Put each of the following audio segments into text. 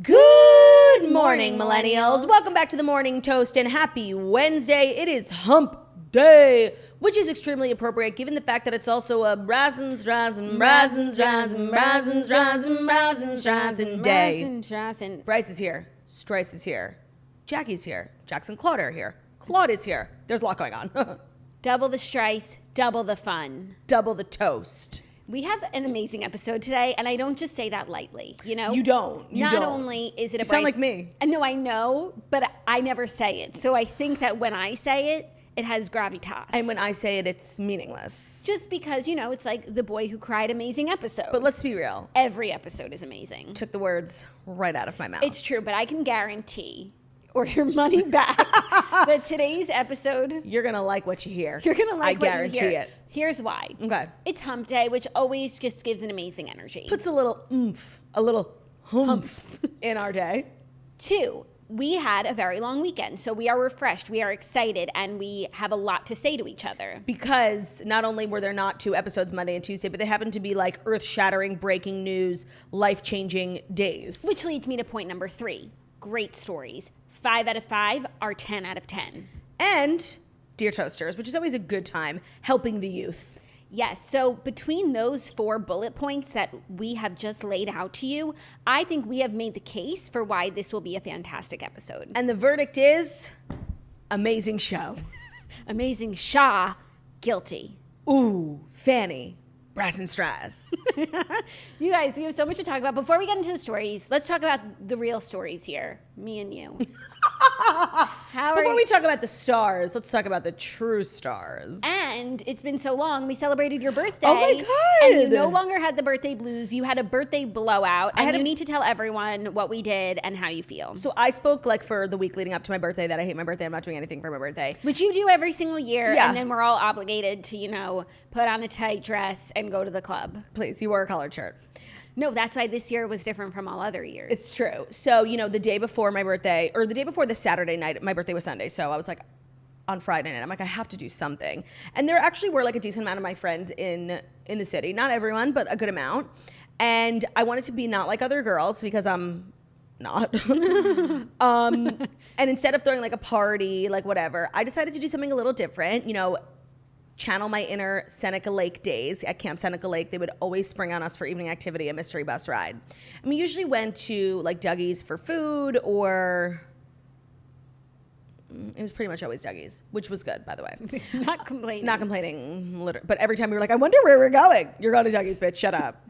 Good morning, millennials. Welcome back to the Morning Toast and happy Wednesday. It is hump day, which is extremely appropriate given the fact that it's also a razzin' day. Bryce is here. Stryce is here. Jackie's here. Jackson Claudia are here. Claudia's here. There's a lot going on. Double the Stryce, double the fun. Double the toast. We have an amazing episode today, and I don't just say that lightly, you know? You don't. Not only is it a You sound like me. No, I know, but I never say it. So I think that when I say it, it has gravitas. And when I say it, it's meaningless. Just because, you know, it's like The Boy Who Cried amazing episode. But let's be real. Every episode is amazing. Took the words right out of my mouth. It's true, but I can guarantee, or your money back, that today's episode... You're going to like what you hear. You're going to like what you hear. I guarantee it. Here's why. Okay. It's hump day, which always just gives an amazing energy. Puts a little oomph, a little humph in our day. 2, we had a very long weekend, so we are refreshed, we are excited, and we have a lot to say to each other. Because not only were there not 2 episodes Monday and Tuesday, but they happened to be like earth-shattering, breaking news, life-changing days. Which leads me to point number 3. Great stories. 5 out of 5 are 10 out of 10. And Dear Toasters, which is always a good time, helping the youth. Yes, so between those 4 bullet points that we have just laid out to you, I think we have made the case for why this will be a fantastic episode. And the verdict is, amazing show. Amazing shah, guilty. Ooh, Fanny, Bryce and Stryce. You guys, we have so much to talk about. Before we get into the stories, let's talk about the real stories here, me and you. Before we talk about the stars, let's talk about the true stars. And it's been so long, we celebrated your birthday. Oh my God. And you no longer had the birthday blues. You had a birthday blowout. And you need to tell everyone what we did and how you feel. So I spoke like for the week leading up to my birthday that I hate my birthday. I'm not doing anything for my birthday. Which you do every single year. Yeah. And then we're all obligated to, you know, put on a tight dress and go to the club. Please, you wore a collared shirt. No, that's why this year was different from all other years. It's true. So, you know, the day before my birthday, or the day before the Saturday night, my birthday was Sunday. So I was like, on Friday night, I'm like, I have to do something. And there actually were like a decent amount of my friends in the city. Not everyone, but a good amount. And I wanted to be not like other girls because I'm not. And instead of throwing like a party, like whatever, I decided to do something a little different, you know, channel my inner Seneca Lake days at Camp Seneca Lake. They would always spring on us for evening activity, a mystery bus ride. And we usually went to like Dougie's for food, or it was pretty much always Dougie's, which was good, by the way. Not complaining. Not complaining, but every time we were like, I wonder where we're going. You're going to Dougie's, bitch, shut up.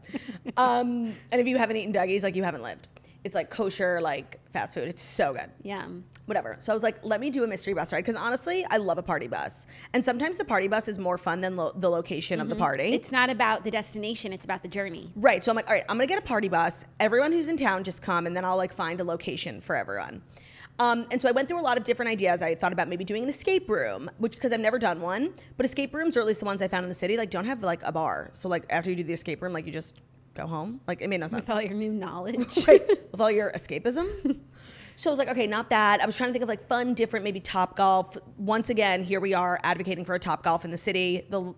And if you haven't eaten Dougie's, like you haven't lived. It's like kosher, like fast food. It's so good. Yeah. Whatever. So I was like, let me do a mystery bus ride. Because honestly, I love a party bus. And sometimes the party bus is more fun than the location of the party. It's not about the destination. It's about the journey. Right. So I'm like, all right, I'm going to get a party bus. Everyone who's in town just come. And then I'll like find a location for everyone. And so I went through a lot of different ideas. I thought about maybe doing an escape room, which, because I've never done one. But escape rooms, or at least the ones I found in the city, like don't have like a bar. So like after you do the escape room, like you just go home. Like it made no sense. With all your new knowledge. Right. With all your escapism. So I was like, okay, not that. I was trying to think of like fun, different, maybe Topgolf. Once again, here we are advocating for a Topgolf in the city. The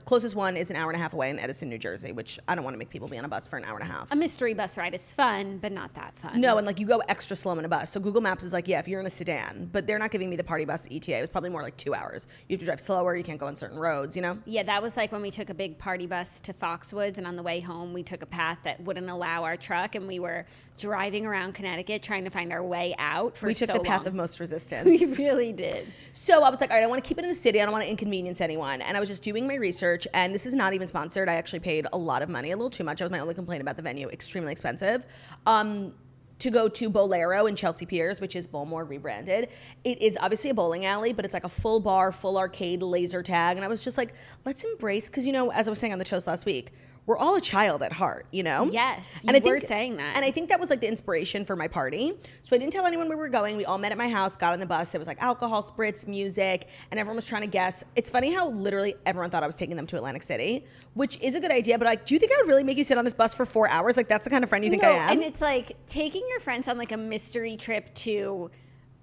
closest one is an hour and a half away in Edison, New Jersey, which I don't want to make people be on a bus for an hour and a half. A mystery bus ride is fun, but not that fun. No, and like you go extra slow in a bus. So Google Maps is like, yeah, if you're in a sedan, but they're not giving me the party bus ETA. It was probably more like 2 hours. You have to drive slower. You can't go on certain roads, you know? Yeah, that was like when we took a big party bus to Foxwoods, and on the way home, we took a path that wouldn't allow our truck, and we were driving around Connecticut trying to find our way out for so long. We took the path of most resistance. We really did. So I was like, all right, I want to keep it in the city. I don't want to inconvenience anyone. And I was just doing my research, and this is not even sponsored. I actually paid a lot of money, a little too much. That was my only complaint about the venue. Extremely expensive. To go to Bolero in Chelsea Piers, which is Bowlmore rebranded. It is obviously a bowling alley, but it's like a full bar, full arcade, laser tag. And I was just like, let's embrace, because, you know, as I was saying on the toast last week, we're all a child at heart, you know? Yes, and you were saying that. And I think that was like the inspiration for my party. So I didn't tell anyone where we were going. We all met at my house, got on the bus. There was like alcohol, spritz, music, and everyone was trying to guess. It's funny how literally everyone thought I was taking them to Atlantic City, which is a good idea. But like, do you think I would really make you sit on this bus for 4 hours? Like, that's the kind of friend you think I am? And it's like taking your friends on like a mystery trip to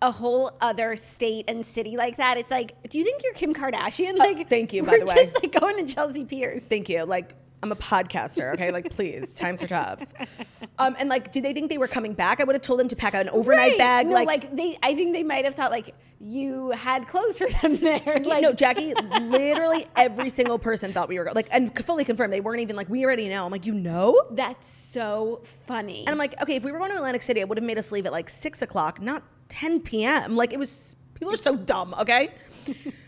a whole other state and city like that. It's like, do you think you're Kim Kardashian? Like, thank you, by the way. We're just like going to Chelsea Piers. Thank you. Like, I'm a podcaster, okay? Like, please, times are tough. And like, did they think they were coming back? I would have told them to pack out an overnight bag. No, I think they might have thought like you had clothes for them there. Like, no, Jackie, literally every single person thought we were like, and fully confirmed. They weren't even like, we already know. I'm like, you know? That's so funny. And I'm like, okay, if we were going to Atlantic City, it would have made us leave at like 6 o'clock, not 10 p.m. Like, it was, people are so dumb, okay?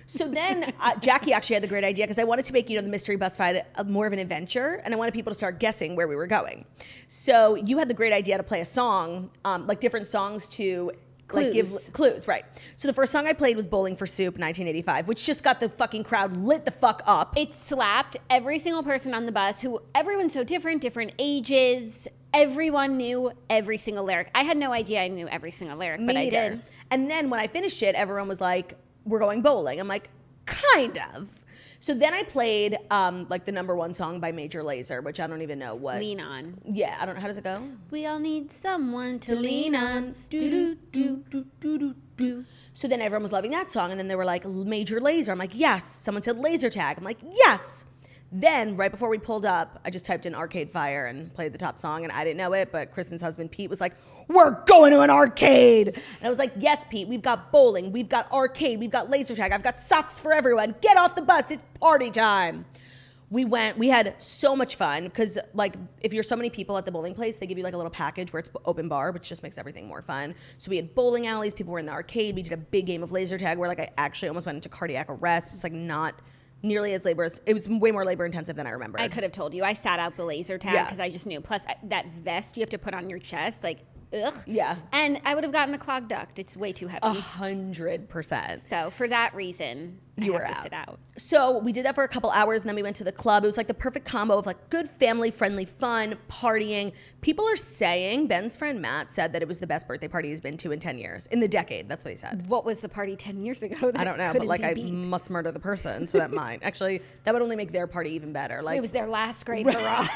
So then Jackie actually had the great idea because I wanted to make, the mystery bus ride more of an adventure, and I wanted people to start guessing where we were going. So you had the great idea to play a song, like different songs to like give clues, right? So the first song I played was Bowling for Soup, 1985, which just got the fucking crowd lit the fuck up. It slapped every single person on the bus, everyone's so different ages. Everyone knew every single lyric. I had no idea I knew every single lyric, but I did. And then when I finished it, everyone was like, we're going bowling. I'm like, kind of. So then I played like the number one song by Major Lazer, which I don't even know what. Lean On. Yeah, I don't know. How does it go? We all need someone to lean on. Do, do, do, do, do, do. So then everyone was loving that song. And then they were like, Major Lazer. I'm like, yes. Someone said laser tag. I'm like, yes. Then, right before we pulled up, I just typed in Arcade Fire and played the top song, and I didn't know it, but Kristen's husband, Pete, was like, we're going to an arcade! And I was like, yes, Pete, we've got bowling, we've got arcade, we've got laser tag, I've got socks for everyone, get off the bus, it's party time! We had so much fun, because, like, if you're so many people at the bowling place, they give you, like, a little package where it's open bar, which just makes everything more fun. So we had bowling alleys, people were in the arcade, we did a big game of laser tag where, like, I actually almost went into cardiac arrest. It's, like, not nearly as laborious. It was way more labor intensive than I remember. I could have told you. I sat out the laser tag because I just knew. Plus, that vest you have to put on your chest, like, ugh. Yeah. And I would have gotten a clogged duct. It's way too heavy. 100%. So for that reason, you have to sit out. So we did that for a couple hours, and then we went to the club. It was like the perfect combo of like good family-friendly fun, partying. People are saying, Ben's friend Matt said that it was the best birthday party he's been to in 10 years. In the decade, that's what he said. What was the party 10 years ago? I don't know, but like I must murder the person, so that might. Actually, that would only make their party even better. Like, it was their last great hurrah.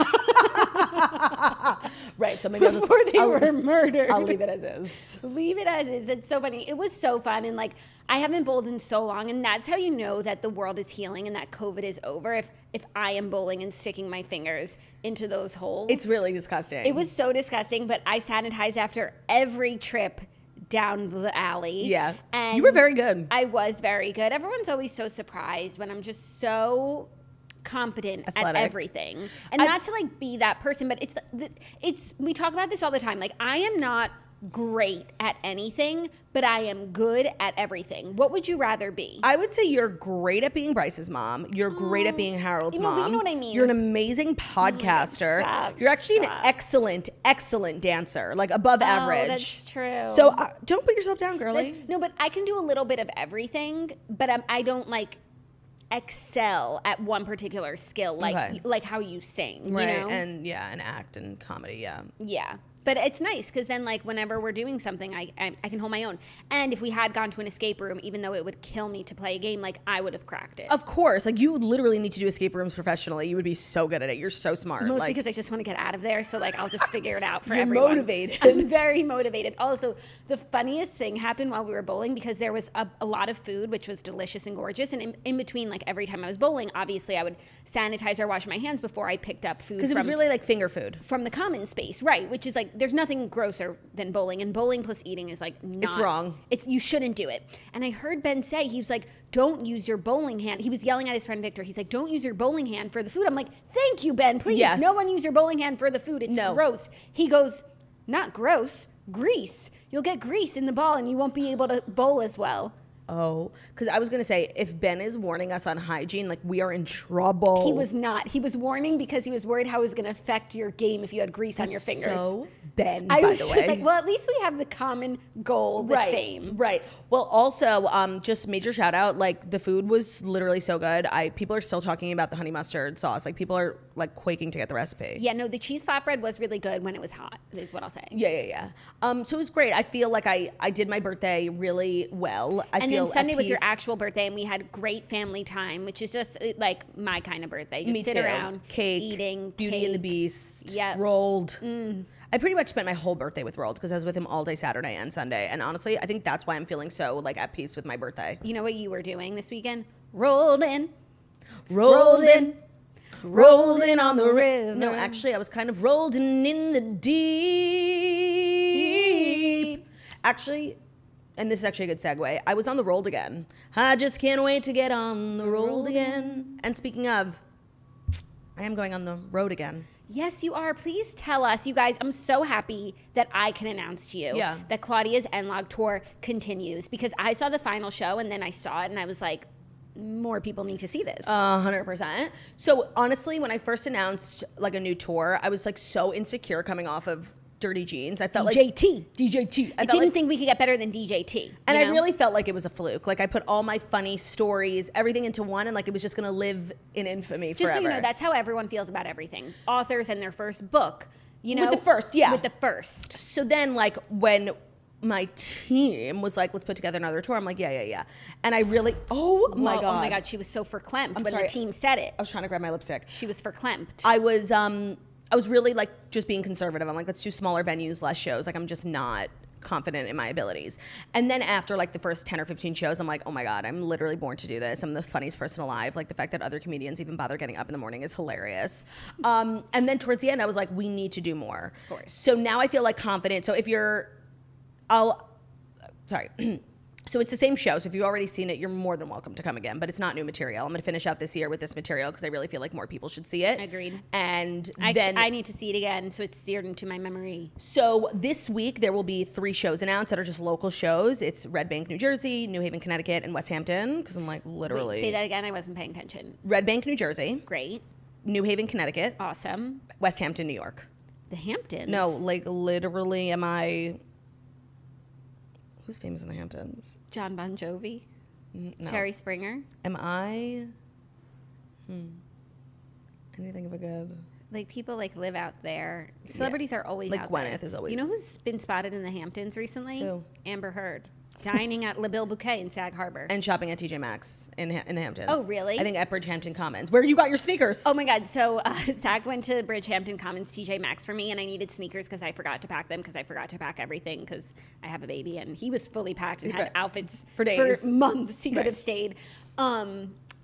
Right, so maybe Before they were murdered. I'll leave it as is. Leave it as is. It's so funny. It was so fun, and like, I haven't bowled in so long, and that's how you know that the world is healing and that COVID is over. If I am bowling and sticking my fingers into those holes. It's really disgusting. It was so disgusting, but I sanitized after every trip down the alley. Yeah. And you were very good. I was very good. Everyone's always so surprised when I'm just so competent Athletic. at everything. And not to like be that person, but it's we talk about this all the time. Like, I am not great at anything, but I am good at everything. What would you rather be? I would say you're great at being Bryce's mom. You're great at being Harold's mom. But you know what I mean. You're an amazing podcaster. You're actually an excellent dancer, like above average. That's true. So don't put yourself down, girlie. No, but I can do a little bit of everything, but I don't like excel at one particular skill, like how you sing, right? You know? And act and comedy, yeah. But it's nice because then, like, whenever we're doing something, I can hold my own. And if we had gone to an escape room, even though it would kill me to play a game, like, I would have cracked it. Of course. Like, you literally need to do escape rooms professionally. You would be so good at it. You're so smart. Mostly because I just want to get out of there. So, like, I'll just figure it out for You're everyone. motivated. I'm very motivated. Also, the funniest thing happened while we were bowling because there was a lot of food, which was delicious and gorgeous. And in between, like, every time I was bowling, obviously, I would sanitize or wash my hands before I picked up food. Because it was really like finger food. From the common space, right? Which is like, there's nothing grosser than bowling, and bowling plus eating is like not. It's wrong. You shouldn't do it. And I heard Ben say, he was like, don't use your bowling hand. He was yelling at his friend Victor. He's like, don't use your bowling hand for the food. I'm like, thank you, Ben. Please, yes. No one use your bowling hand for the food. It's gross. He goes, not gross, grease. You'll get grease in the ball, and you won't be able to bowl as well. Oh, because I was going to say, if Ben is warning us on hygiene, like, we are in trouble. He was not. He was warning because he was worried how it was going to affect your game if you had grease on your fingers. So Ben, I by was the just way. like, well, at least we have the common goal the same. Right. Well, also, just major shout out, like, the food was literally so good. People are still talking about the honey mustard sauce. Like, people are, like, quaking to get the recipe. Yeah, no, the cheese flatbread was really good when it was hot, is what I'll say. Yeah. So it was great. I feel like I did my birthday really well. And then Sunday was your actual birthday, and we had great family time, which is just like my kind of birthday. Just sit around, cake, eating, Beauty and the Beast, yep. Rolled. I pretty much spent my whole birthday with Rolled because I was with him all day Saturday and Sunday. And honestly, I think that's why I'm feeling so like at peace with my birthday. You know what you were doing this weekend? Rolled in. rolled in on the river. No, actually, I was kind of rolled in the deep. Actually, and this is actually a good segue, I was on the road again. I just can't wait to get on the road again. And speaking of, I am going on the road again. Yes, you are. Please tell us. You guys, I'm so happy that I can announce to you that Claudia's N-Log tour continues, because I saw the final show and then I saw it and I was like, more people need to see this. 100%. So honestly, when I first announced like a new tour, I was like so insecure coming off of Dirty Jeans. I felt DJT. I didn't think we could get better than DJT. And I really felt like it was a fluke. Like I put all my funny stories, everything into one, and like it was just going to live in infamy forever. Just so you know, that's how everyone feels about everything. Authors and their first book, you know. With the first, yeah. With the first. So then like when my team was like, let's put together another tour, I'm like, yeah. And I really, oh my God, she was so verklempt when sorry. the team said it. I was trying to grab my lipstick. She was verklempt. I was really like just being conservative. I'm like, let's do smaller venues, less shows. Like I'm just not confident in my abilities. And then after like the first 10 or 15 shows, I'm like, oh my God, I'm literally born to do this. I'm the funniest person alive. Like the fact that other comedians even bother getting up in the morning is hilarious. And then towards the end, I was like, we need to do more. Of course. So now I feel like confident. So so it's the same show. So if you've already seen it, you're more than welcome to come again. But it's not new material. I'm going to finish out this year with this material because I really feel like more people should see it. Agreed. And then I need to see it again, so it's seared into my memory. So this week there will be 3 shows announced that are just local shows. It's Red Bank, New Jersey, New Haven, Connecticut, and West Hampton. Because I'm like literally. Wait, say that again. I wasn't paying attention. Red Bank, New Jersey. Great. New Haven, Connecticut. Awesome. West Hampton, New York. The Hamptons. No, like literally, am I? Who's famous in the Hamptons? John Bon Jovi? No. Jerry Springer? Am I? I need to think of a good. Like people like live out there. Celebrities are always like out Gwyneth there. is always. You know who's been spotted in the Hamptons recently? Who? Amber Heard. Dining at La Bille Bouquet in Sag Harbor. And shopping at TJ Maxx in the Hamptons. Oh, really? I think at Bridgehampton Commons, where you got your sneakers. Oh my God. So Sag went to Bridgehampton Commons TJ Maxx for me, and I needed sneakers because I forgot to pack them because I forgot to pack everything because I have a baby, and he was fully packed and had outfits for days. For months. He could have stayed.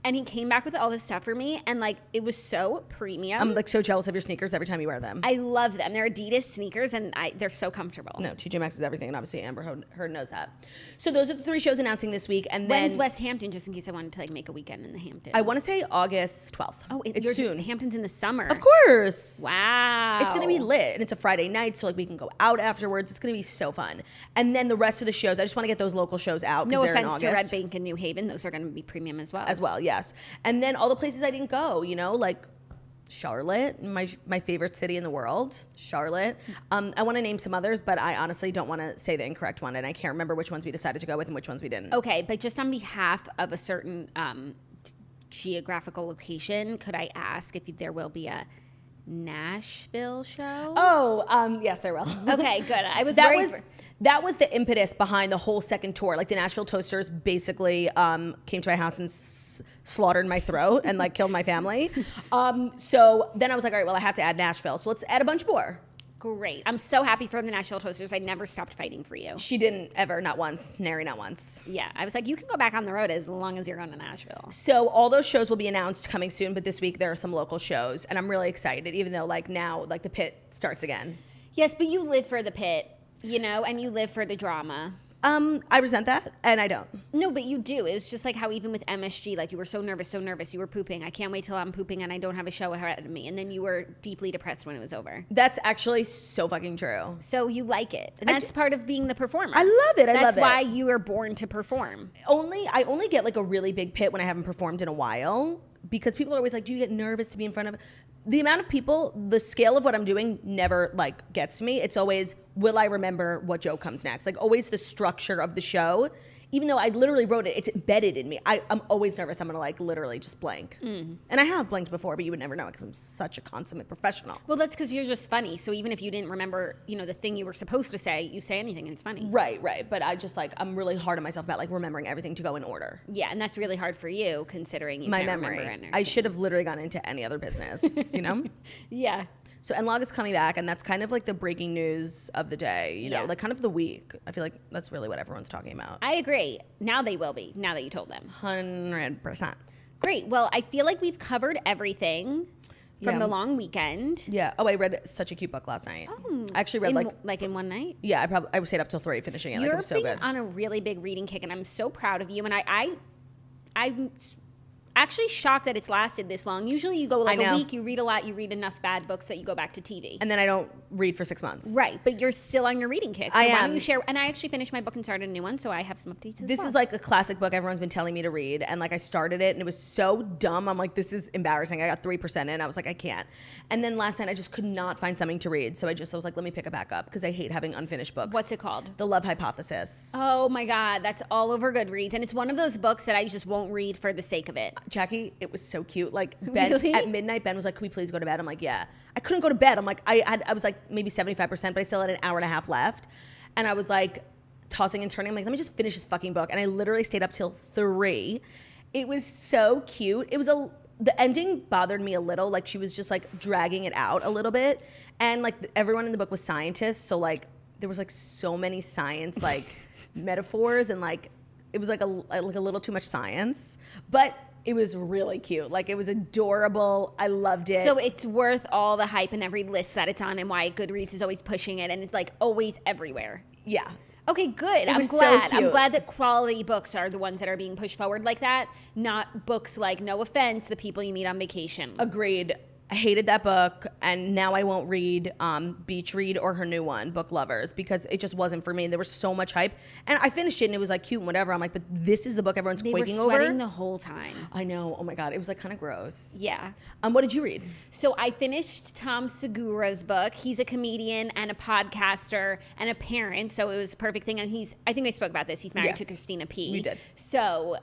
And he came back with all this stuff for me, and like it was so premium. I'm like so jealous of your sneakers every time you wear them. I love them. They're Adidas sneakers, and they're so comfortable. No, TJ Maxx is everything, and obviously Amber Heard knows that. So those are the 3 shows announcing this week, and then when's West Hampton? Just in case I wanted to like make a weekend in the Hamptons. I want to say August 12th. Oh, it's soon. Hamptons in the summer. Of course. Wow. It's gonna be lit, and it's a Friday night, so like we can go out afterwards. It's gonna be so fun. And then the rest of the shows, I just want to get those local shows out. No they're offense in to August. Red Bank and New Haven; those are going to be premium as well. As well, yes. And then all the places I didn't go, you know, like Charlotte, my favorite city in the world, Charlotte. I want to name some others, but I honestly don't want to say the incorrect one, and I can't remember which ones we decided to go with and which ones we didn't. Okay, but just on behalf of a certain geographical location, could I ask if there will be a Nashville show? Oh, yes, there will. Okay, good. I was that was the impetus behind the whole second tour. Like the Nashville Toasters basically came to my house and slaughtered my throat and like killed my family. So then I was like, all right, well, I have to add Nashville. So let's add a bunch more. Great. I'm so happy for the Nashville Toasters. I never stopped fighting for you. She didn't ever, not once. Nary, not once. Yeah. I was like, you can go back on the road as long as you're going to Nashville. So all those shows will be announced coming soon, but this week there are some local shows, and I'm really excited, even though like now like the pit starts again. Yes, but you live for the pit, you know, and you live for the drama. I resent that, and I don't. No, but you do. It was just like how even with MSG, like you were so nervous, you were pooping. I can't wait till I'm pooping and I don't have a show ahead of me. And then you were deeply depressed when it was over. That's actually so fucking true. So you like it. And that's part of being the performer. I love it. That's why you were born to perform. I only get like a really big pit when I haven't performed in a while, because people are always like, do you get nervous to be in front of... The amount of people, the scale of what I'm doing never like gets me. It's always, will I remember what joke comes next? Like always the structure of the show, even though I literally wrote it, it's embedded in me. I'm always nervous I'm gonna like literally just blank. And I have blanked before, but you would never know it because I'm such a consummate professional. Well, that's because you're just funny. So even if you didn't remember, you know, the thing you were supposed to say, you say anything and it's funny. Right. But I just like, I'm really hard on myself about like remembering everything to go in order. Yeah, and that's really hard for you considering you my can't memory. remember anything. I should have literally gone into any other business, you know? Yeah. So N-Log is coming back, and that's kind of like the breaking news of the day, you know, like kind of the week. I feel like that's really what everyone's talking about. I agree. Now they will be, now that you told them. 100%. Great. Well, I feel like we've covered everything from the long weekend. Yeah. Oh, I read such a cute book last night. Oh. I actually read like in one night? Yeah, I stayed up till 3 finishing it. Like, it was so good. You're on a really big reading kick, and I'm so proud of you. And I'm actually shocked that it's lasted this long. Usually you go like a week, you read a lot, you read enough bad books that you go back to TV. And then I don't read for 6 months. Right, but you're still on your reading kick. So I why am. don't you share? And I actually finished my book and started a new one, so I have some updates as This well. is like a classic book everyone's been telling me to read. And like I started it and it was so dumb. I'm like, this is embarrassing. I got 3% in. I was like, I can't. And then last night I just could not find something to read. So I was like, let me pick it back up because I hate having unfinished books. What's it called? The Love Hypothesis. Oh my God, that's all over Goodreads. And it's one of those books that I just won't read for the sake of it. Jackie, it was so cute. Like Ben, Really? at midnight, Ben was like, can we please go to bed? I'm like, yeah. I couldn't go to bed. I'm like, I was like maybe 75%, but I still had an hour and a half left. And I was like tossing and turning. I'm like, let me just finish this fucking book. And I literally stayed up till 3. It was so cute. The ending bothered me a little. Like she was just like dragging it out a little bit. And like everyone in the book was scientists. So like there was like so many science like metaphors and like it was like a little too much science. But it was really cute. Like, it was adorable. I loved it. So it's worth all the hype and every list that it's on and why Goodreads is always pushing it and it's like always everywhere. Yeah. Okay, good. I'm was so glad. cute. I'm glad that quality books are the ones that are being pushed forward like that, not books like, no offense, The People You Meet on Vacation. Agreed. I hated that book, and now I won't read Beach Read or her new one, Book Lovers, because it just wasn't for me. There was so much hype, and I finished it, and it was like cute and whatever. I'm like, but this is the book everyone's quaking over. They were sweating the whole time. I know. Oh my god, it was like kind of gross. Yeah. What did you read? So I finished Tom Segura's book. He's a comedian and a podcaster and a parent, so it was a perfect thing. And I think I spoke about this. He's married to Christina P. We did. So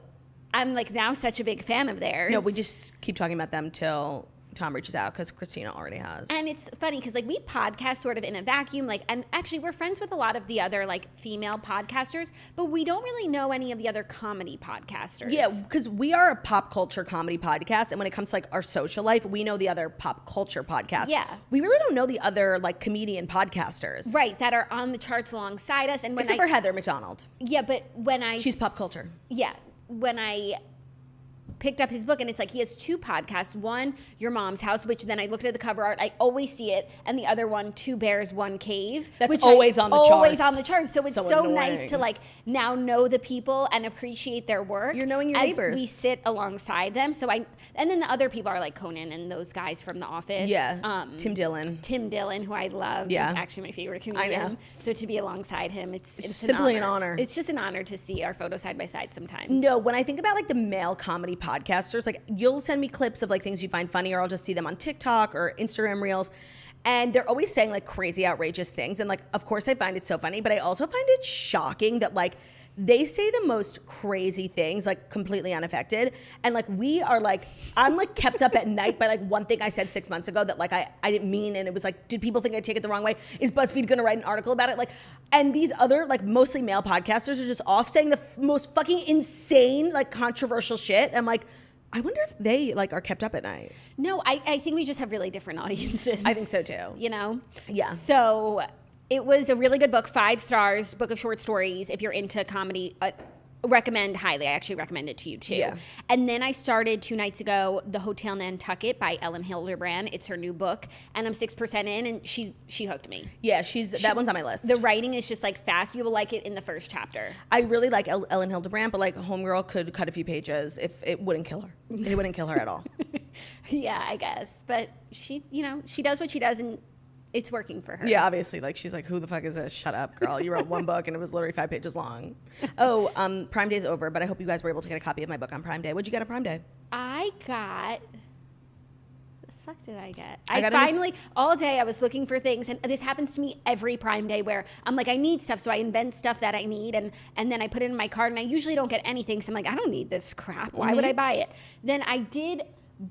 I'm like now such a big fan of theirs. No, we just keep talking about them till Tom reaches out because Christina already has. And it's funny because like we podcast sort of in a vacuum, like, and actually we're friends with a lot of the other like female podcasters, but we don't really know any of the other comedy podcasters. Yeah, because we are a pop culture comedy podcast, and when it comes to like our social life, we know the other pop culture podcasts. Yeah. We really don't know the other like comedian podcasters. Right, that are on the charts alongside us. And when Except for Heather McDonald. Yeah, but when She's pop culture. Yeah, when I picked up his book, and it's like he has 2 podcasts. One, Your Mom's House, which then I looked at the cover art, I always see it, and the other one, 2 Bears, 1 Cave. That's which always on the charts. Always on the charts. So it's so annoying. nice to like now know the people and appreciate their work. You're knowing your as neighbors. We sit alongside them. And then the other people are like Conan and those guys from The Office. Yeah. Tim Dillon, who I love. Yeah. He's actually my favorite comedian. I know. So to be alongside him, it's simply an honor. It's just an honor to see our photos side by side sometimes. No, when I think about like the male comedy podcasters, like you'll send me clips of like things you find funny, or I'll just see them on TikTok or Instagram Reels, and they're always saying like crazy, outrageous things. And like, of course I find it so funny, but I also find it shocking that like they say the most crazy things, like completely unaffected. And like we are like, I'm like kept up at night by like one thing I said 6 months ago that like I didn't mean. And it was like, did people think I take it the wrong way? Is BuzzFeed gonna write an article about it? Like, and these other like mostly male podcasters are just off saying the most fucking insane, like controversial shit. I'm like, I wonder if they like are kept up at night. No, I think we just have really different audiences. I think so too. You know? Yeah. So it was a really good book, 5 stars, book of short stories. If you're into comedy, recommend highly. I actually recommend it to you too. Yeah. And then I started 2 nights ago, The Hotel Nantucket by Ellen Hilderbrand. It's her new book, and I'm 6% in, and she hooked me. Yeah, that one's on my list. The writing is just like fast. You will like it in the first chapter. I really like Ellen Hildebrand, but like Homegirl could cut a few pages if it wouldn't kill her. It wouldn't kill her at all. Yeah, I guess. But she does what she does, and it's working for her. Yeah, obviously. Like, she's like, who the fuck is this? Shut up, girl. You wrote one book and it was literally 5 pages long. Oh, Prime Day's over, but I hope you guys were able to get a copy of my book on Prime Day. What'd you get on Prime Day? I got... The fuck did I get? I got finally, all day I was looking for things, and this happens to me every Prime Day where I'm like, I need stuff, so I invent stuff that I need, and then I put it in my cart, and I usually don't get anything, so I'm like, I don't need this crap. Why would I buy it? Then I did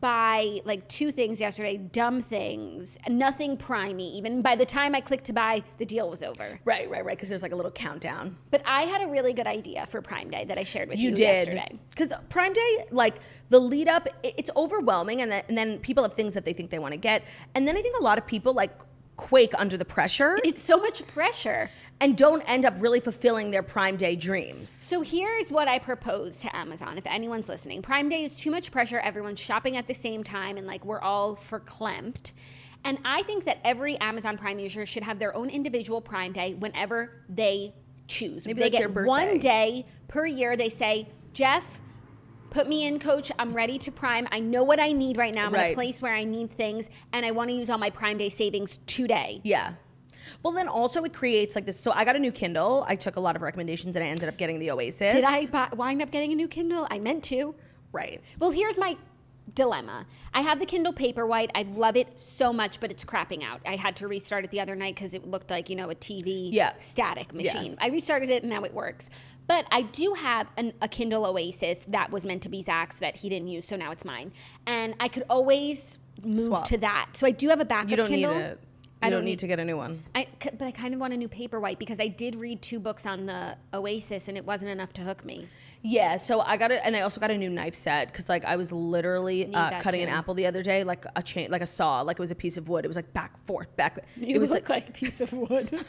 buy like 2 things yesterday, dumb things, nothing primey. Even by the time I clicked to buy, the deal was over. Right, because there's like a little countdown. But I had a really good idea for Prime Day that I shared with you yesterday. Because Prime Day, like the lead up, it's overwhelming, and then people have things that they think they want to get, and then I think a lot of people like quake under the pressure. It's so much pressure. and don't end up really fulfilling their Prime Day dreams. So here's what I propose to Amazon, if anyone's listening. Prime Day is too much pressure. Everyone's shopping at the same time, and like we're all verklempt. And I think that every Amazon Prime user should have their own individual Prime Day whenever they choose. Maybe they like get their birthday. one day per year. They say, Jeff, put me in, coach. I'm ready to Prime. I know what I need right now. I'm in a place where I need things, and I want to use all my Prime Day savings today. Yeah. Well, then also it creates like this. So I got a new Kindle. I took a lot of recommendations and I ended up getting the Oasis. Did I wind up getting a new Kindle? I meant to. Right. Well, here's my dilemma. I have the Kindle Paperwhite. I love it so much, but it's crapping out. I had to restart it the other night because it looked like, a TV static machine. I restarted it and now it works. But I do have a Kindle Oasis that was meant to be Zach's that he didn't use, so now it's mine. And I could always move to that. So I do have a backup Kindle. You don't need it. I don't need to get a new one. But I kind of want a new Paperwhite because I did read 2 books on the Oasis and it wasn't enough to hook me. Yeah, so I got it, and I also got a new knife set because like I was literally cutting an apple the other day, like a saw, like it was a piece of wood. It was like back, forth, back. It was like a piece of wood.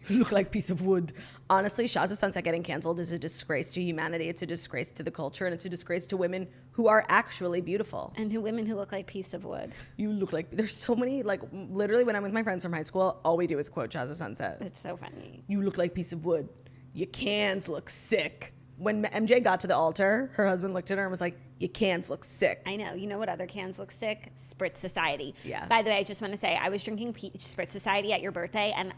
You look like a piece of wood. Honestly, Shahs of Sunset getting canceled is a disgrace to humanity. It's a disgrace to the culture, and it's a disgrace to women who are actually beautiful. And to women who look like piece of wood. You look like, there's so many, like literally when I'm with my friends from high school, all we do is quote Shahs of Sunset. It's so funny. You look like piece of wood. Your cans look sick. When MJ got to the altar, her husband looked at her and was like, your cans look sick. I know. You know what other cans look sick? Spritz Society. Yeah. By the way, I just want to say, I was drinking Spritz Society at your birthday, and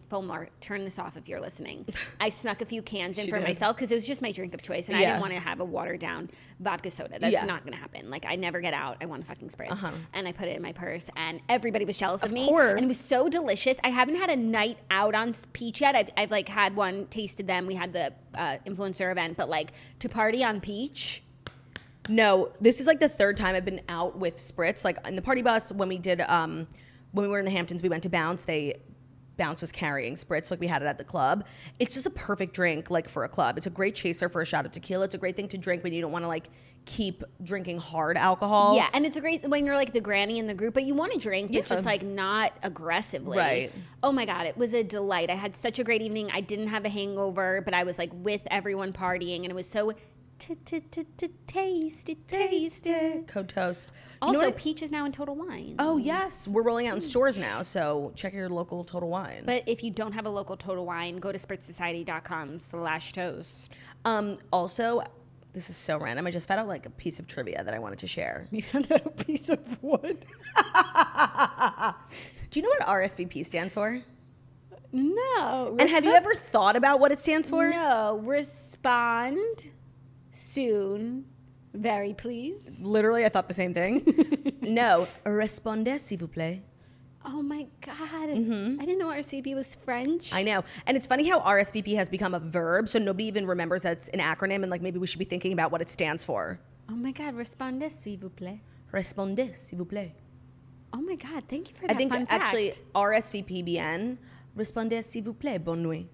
Fulmar, turn this off if you're listening. I snuck a few cans in for myself because it was just my drink of choice, and I didn't want to have a watered-down vodka soda. That's not going to happen. Like, I never get out. I want a fucking Spritz. And I put it in my purse, and everybody was jealous of me. Of course. And it was so delicious. I haven't had a night out on peach yet. I've like, had one, tasted them. We had the influencer event, but, like, to party on peach... No, this is like the 3rd time I've been out with Spritz. Like in the party bus, when we did, when we were in the Hamptons, we went to Bounce. Bounce was carrying Spritz, like we had it at the club. It's just a perfect drink, like for a club. It's a great chaser for a shot of tequila. It's a great thing to drink when you don't want to like keep drinking hard alcohol. Yeah, and it's a great when you're like the granny in the group, but you want to drink, but just like not aggressively. Right. Oh my God, it was a delight. I had such a great evening. I didn't have a hangover, but I was like with everyone partying, and it was so. Taste it. Code Toast. Also, peach is now in Total Wine. Oh, yes. We're rolling out in stores now, so check your local Total Wine. But if you don't have a local Total Wine, go to spritzsociety.com/toast. Also, this is so random. I just found out like a piece of trivia that I wanted to share. You found out a piece of wood? Do you know what RSVP stands for? No. And have you ever thought about what it stands for? No. Respond soon. Very please. Literally, I thought the same thing. No. Répondez, s'il vous plaît. Oh my God. I didn't know RSVP was French. I know. And it's funny how RSVP has become a verb, so nobody even remembers that it's an acronym, and like maybe we should be thinking about what it stands for. Oh my God. Respondez, s'il vous plaît. Répondez, s'il vous plaît. Oh my God. Thank you for that fun fact. I think actually RSVP bien. Répondez, s'il vous plaît. Bonne nuit.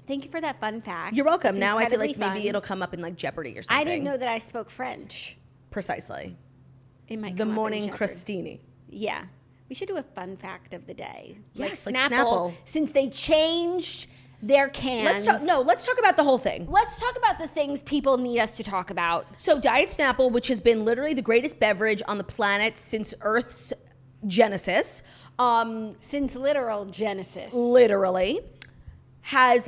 Thank you for that fun fact. You're welcome. It's now I feel like fun. maybe it'll come up in like Jeopardy or something. I didn't know that I spoke French. Precisely. It might The come morning up in Christini. Yeah. We should do a fun fact of the day. Yes, like like Snapple. Since they changed their cans. Let's talk about the whole thing. Let's talk about the things people need us to talk about. So Diet Snapple, which has been literally the greatest beverage on the planet since Earth's genesis. Since literal Genesis. Literally. Has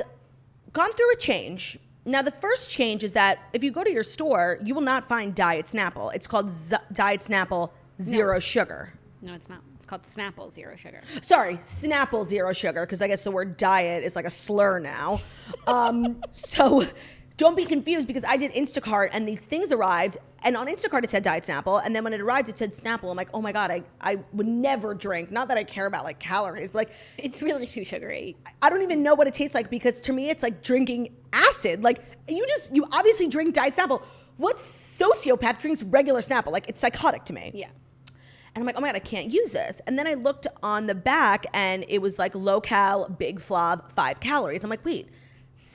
gone through a change. Now, the first change is that if you go to your store, you will not find Diet Snapple. It's called Diet Snapple Zero Sugar. No, it's not. It's called Snapple Zero Sugar. Sorry, Snapple Zero Sugar, because I guess the word diet is like a slur now. So don't be confused, because I did Instacart and these things arrived, and on Instacart it said Diet Snapple, and then when it arrived it said Snapple. I'm like, oh my God, I would never drink. Not that I care about like calories, but like it's really too sugary. I don't even know what it tastes like, because to me it's like drinking acid. Like you obviously drink Diet Snapple. What sociopath drinks regular Snapple? Like it's psychotic to me. Yeah. And I'm like, oh my God, I can't use this. And then I looked on the back and it was like low cal, big flav, 5 calories. I'm like, wait,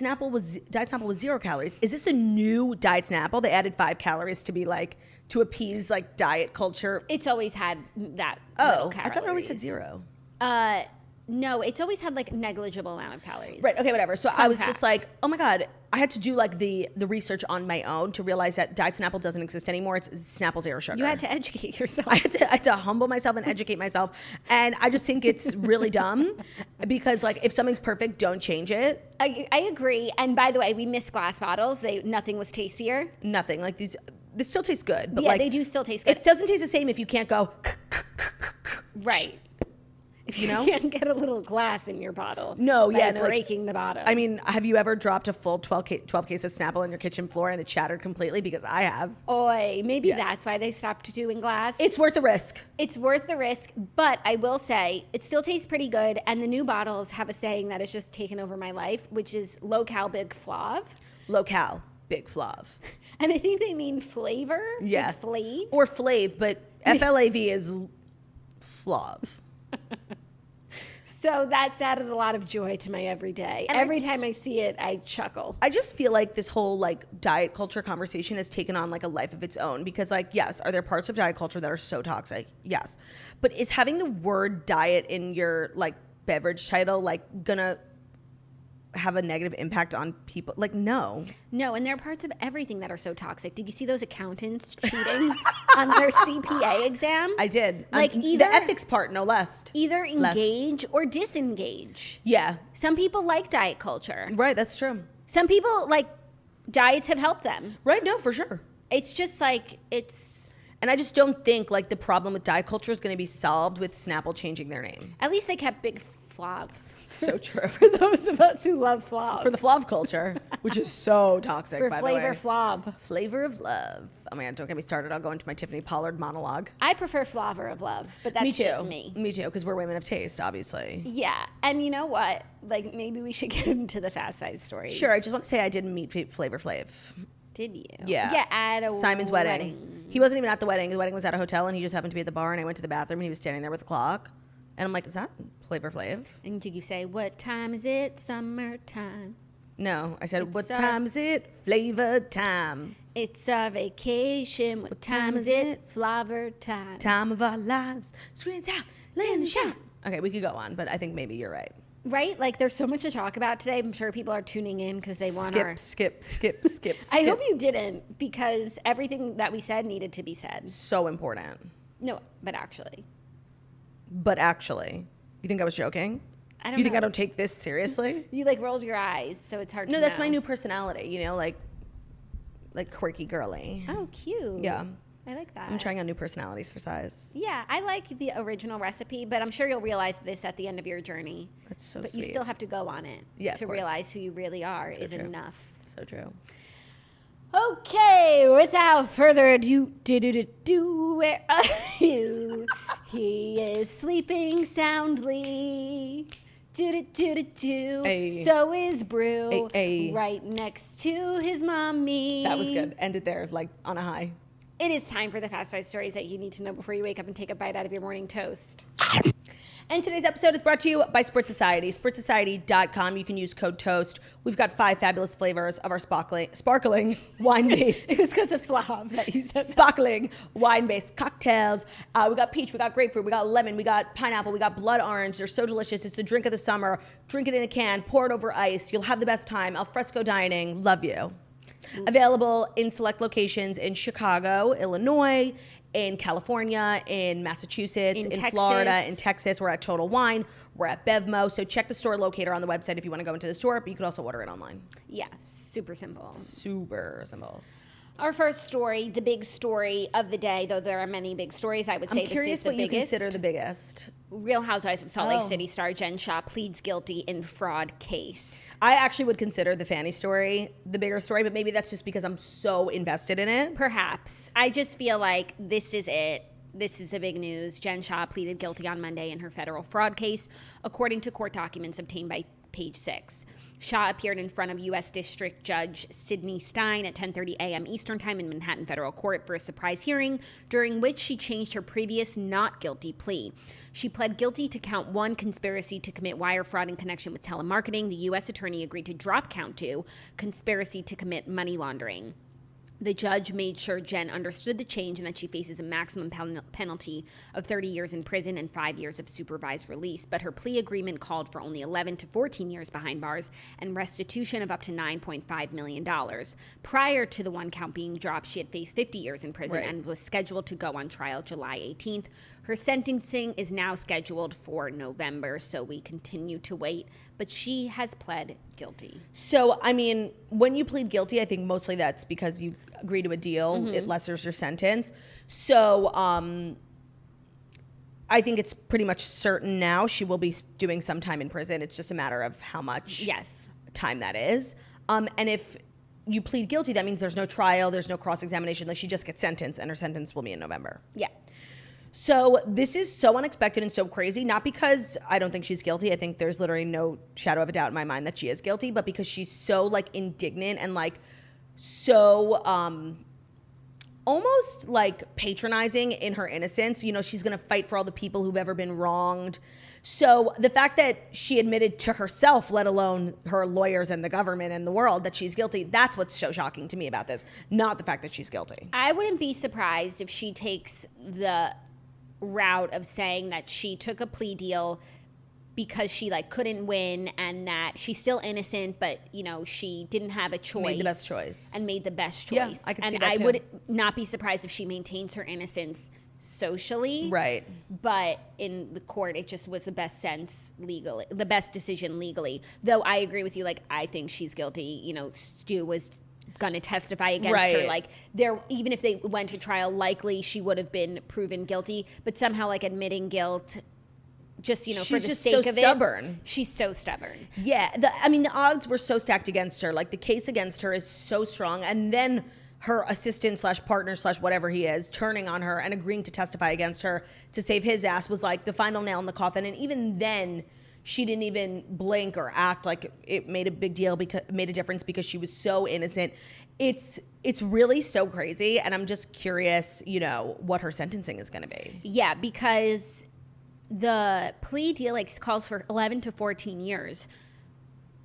Diet Snapple was 0 calories. Is this the new Diet Snapple? They added 5 calories to be like, to appease like diet culture. It's always had that. Oh, little calories. I thought it always said 0. No, it's always had like negligible amount of calories. Right. Okay. Whatever. So I was fact. just like, oh my god, I had to do like the research on my own to realize that Diet Snapple doesn't exist anymore. It's Snapple Zero Sugar. You had to educate yourself. I had to humble myself and educate myself, and I just think it's really dumb because like if something's perfect, don't change it. I agree. And by the way, we miss glass bottles. Nothing was tastier. Nothing like these. This still tastes good, but Yeah, like they do still taste good. it doesn't taste the same if you can't go. Right. If You know? you can't get a little glass in your bottle. No, by yeah, no, like- breaking the bottom. I mean, have you ever dropped a full 12 case of Snapple on your kitchen floor and it shattered completely? Because I have. Oy, maybe Yeah. that's why they stopped doing glass. It's worth the risk. It's worth the risk, but I will say it still tastes pretty good. And the new bottles have a saying that has just taken over my life, which is low cal, big flav. Low cal, big flav. And I think they mean flavor. Yeah. Like flav. Or flav, but FLAV is flav. So that's added a lot of joy to my everyday. And Every time I see it, I chuckle. I just feel like this whole like diet culture conversation has taken on like a life of its own because like, yes, are there parts of diet culture that are so toxic? Yes. But is having the word diet in your like beverage title like gonna have a negative impact on people? Like, no. No, and there are parts of everything that are so toxic. Did you see those accountants cheating on their CPA exam? I did. Like the either- ethics part, no less. Either Less. engage or disengage. Yeah. Some people like diet culture. Right, that's true. Some people, like, diets have helped them. Right, no, for sure. It's just like, it's, And I just don't think like the problem with diet culture is going to be solved with Snapple changing their name. at least they kept Big Flav. So true. For those of us who love Flav. For the flav culture, which is so toxic, For by flavor the way. Flav. Flavor of love. Oh man, don't get me started. I'll go into my Tiffany Pollard monologue. I prefer Flavor of Love, but that's me too. just me. Me too, because we're women of taste, obviously. Yeah, and you know what? Like, maybe we should get into the Fast Five stories. Sure, I just want to say I did meet Flavor Flav. Did you? Yeah. Yeah, at a Simon's wedding. He wasn't even at the wedding. The wedding was at a hotel, and he just happened to be at the bar, and I went to the bathroom, and he was standing there with a clock. And I'm like, is that Flavor Flav? And did you say, what time is it? Summertime. No, I said, It's what our- time is it? Flavor time. It's our vacation. What time is it? Flavor time. Time of our lives. Screens out, land and shout. Okay, we could go on, but I think maybe you're right. Right? Like, there's so much to talk about today. I'm sure people are tuning in because they want our... skip. I hope you didn't, because everything that we said needed to be said. So important. No, but actually. But actually, you think I was joking? I don't You think know. I don't take this seriously? You, like, rolled your eyes, so it's hard to No, know. that's my new personality, you know, like quirky girly. Oh, cute. Yeah. I like that. I'm trying out new personalities for size. Yeah, I like the original recipe, but I'm sure you'll realize this at the end of your journey. That's so But sweet. you still have to go on it Yeah, of to course. realize who you really are is true. enough. So true. Okay, without further ado, where are you? He is sleeping soundly. Hey. So is Brew. Hey, hey. Right next to his mommy. That was good. End it there, like on a high. It is time for the Fast Five stories that you need to know before you wake up and take a bite out of your morning toast. And today's episode is brought to you by Sport Society. SportSociety.com. You can use code TOAST. We've got 5 fabulous flavors of our sparkling wine-based. It was because of Flav that you said. Sparkling wine-based cocktails. We got peach, we got grapefruit, we got lemon, we got pineapple, we got blood orange. They're so delicious. It's the drink of the summer. Drink it in a can, pour it over ice. You'll have the best time. Al fresco dining. Love you. Available in select locations in Chicago, Illinois, in California, in Massachusetts, in Texas. Florida, in Texas. We're at Total Wine. We're at Bevmo. So check the store locator on the website if you want to go into the store, but you can also order it online. Yeah, super simple. Super simple. Our first story, the big story of the day, though there are many big stories, I would say I'm curious this is the what you biggest. consider the biggest. Real Housewives of Salt Lake Oh. City star Jen Shah pleads guilty in fraud case. I actually would consider the Fanny story the bigger story, but maybe that's just because I'm so invested in it. Perhaps. I just feel like this is it. This is the big news. Jen Shah pleaded guilty on Monday in her federal fraud case, according to court documents obtained by Page 6. Shah appeared in front of U.S. District Judge Sidney Stein at 10:30 a.m. Eastern Time in Manhattan Federal Court for a surprise hearing, during which she changed her previous not guilty plea. She pled guilty to count 1, conspiracy to commit wire fraud in connection with telemarketing. The U.S. attorney agreed to drop count 2, conspiracy to commit money laundering. The judge made sure Jen understood the change and that she faces a maximum penalty of 30 years in prison and 5 years of supervised release. But her plea agreement called for only 11 to 14 years behind bars and restitution of up to $9.5 million. Prior to the one count being dropped, she had faced 50 years in prison and was scheduled to go on trial July 18th. Her sentencing is now scheduled for November, so we continue to wait. But she has pled guilty. So, I mean, when you plead guilty, I think mostly that's because you agree to a deal. It lessens your sentence. So, I think it's pretty much certain now she will be doing some time in prison. It's just a matter of how much time that is. And if you plead guilty, that means there's no trial, there's no cross-examination. Like, she just gets sentenced, and her sentence will be in November. Yeah. So this is so unexpected and so crazy, not because I don't think she's guilty. I think there's literally no shadow of a doubt in my mind that she is guilty, but because she's so like indignant and like so almost like patronizing in her innocence. You know, she's going to fight for all the people who've ever been wronged. So the fact that she admitted to herself, let alone her lawyers and the government and the world, that she's guilty, that's what's so shocking to me about this, not the fact that she's guilty. I wouldn't be surprised if she takes the route of saying that she took a plea deal because she like couldn't win and that she's still innocent, but you know she didn't have a choice. Made the best choice. And made the best choice. Yeah, I could see that and too. I would not be surprised if she maintains her innocence socially. Right. But in the court, it just was the best sense legally, the best decision legally. Though I agree with you, like I think she's guilty. You know, Stu was going to testify against her. Like there, even if they went to trial, likely she would have been proven guilty. But somehow, like admitting guilt, just you know, she's for the just sake so of stubborn. She's so stubborn. Yeah, I mean, the odds were so stacked against her. Like the case against her is so strong, and then her assistant / partner / whatever he is turning on her and agreeing to testify against her to save his ass was like the final nail in the coffin. And even then, she didn't even blink or act like it made a big deal, because made a difference, because she was so innocent. It's really so crazy, and I'm just curious, you know, what her sentencing is going to be. Yeah, because the plea deal like calls for 11 to 14 years.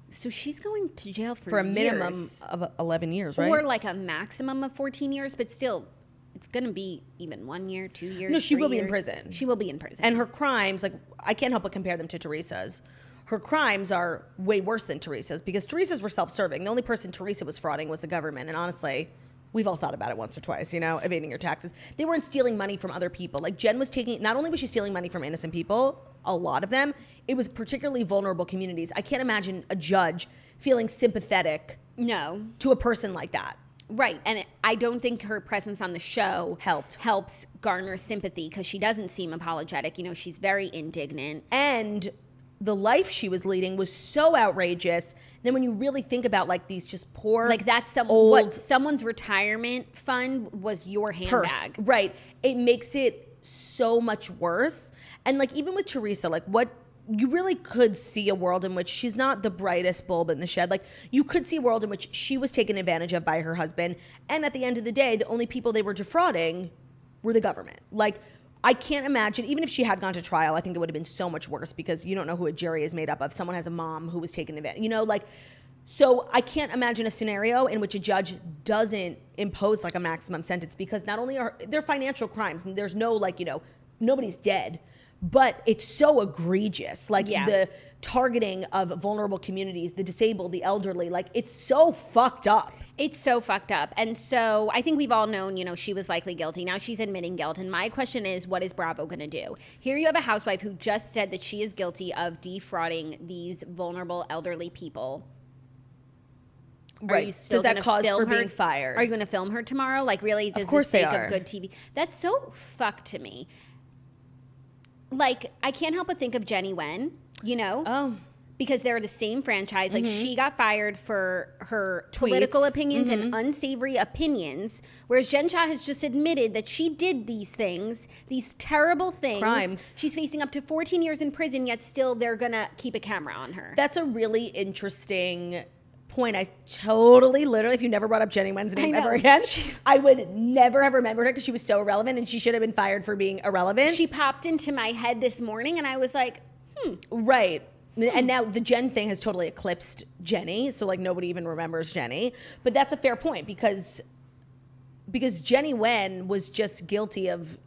So she's going to jail for a minimum years. of 11 years, right? Or like a maximum of 14 years, but still, it's going to be even 1 year, 2 years. No, she 3 will be in years. prison. She will be in prison. And her crimes, like, I can't help but compare them to Teresa's. Her crimes are way worse than Teresa's, because Teresa's were self-serving. The only person Teresa was frauding was the government. And honestly, we've all thought about it once or twice, you know, evading your taxes. They weren't stealing money from other people. Like Jen was taking, not only was she stealing money from innocent people, a lot of them, it was particularly vulnerable communities. I can't imagine a judge feeling sympathetic to a person like that. Right. And I don't think her presence on the show helps garner sympathy, because she doesn't seem apologetic. You know, she's very indignant. And the life she was leading was so outrageous. Then when you really think about like these just poor, like that's what someone's retirement fund was your handbag. Right. It makes it so much worse. And like even with Teresa, like what you really could see a world in which she's not the brightest bulb in the shed. Like you could see a world in which she was taken advantage of by her husband. And at the end of the day, the only people they were defrauding were the government. Like I can't imagine, even if she had gone to trial, I think it would have been so much worse, because you don't know who a jury is made up of. Someone has a mom who was taken advantage, you know, like, so I can't imagine a scenario in which a judge doesn't impose like a maximum sentence, because not only are there financial crimes, and there's no like, you know, nobody's dead, but it's so egregious. Like the targeting of vulnerable communities, the disabled, the elderly, like it's so fucked up. It's so fucked up. And so I think we've all known, you know, she was likely guilty. Now she's admitting guilt. And my question is, what is Bravo going to do? Here you have a housewife who just said that she is guilty of defrauding these vulnerable elderly people. Right. Does that cause for being fired? Are you going to film her tomorrow? Like really, does of course the sake they are. of good TV? That's so fucked to me. Like, I can't help but think of Jenny Wen, you know? Oh. Because they're the same franchise. Like, she got fired for her political opinions and unsavory opinions, whereas Jen Shah has just admitted that she did these things, these terrible things. Crimes. She's facing up to 14 years in prison, yet still they're going to keep a camera on her. That's a really interesting point. I totally, literally, if you never brought up Jenny Wen's name ever again, I would never have remembered her, because she was so irrelevant, and she should have been fired for being irrelevant. She popped into my head this morning, and I was like, Right. And now the Jen thing has totally eclipsed Jenny, so like nobody even remembers Jenny. But that's a fair point, because because Jenny Wen was just guilty of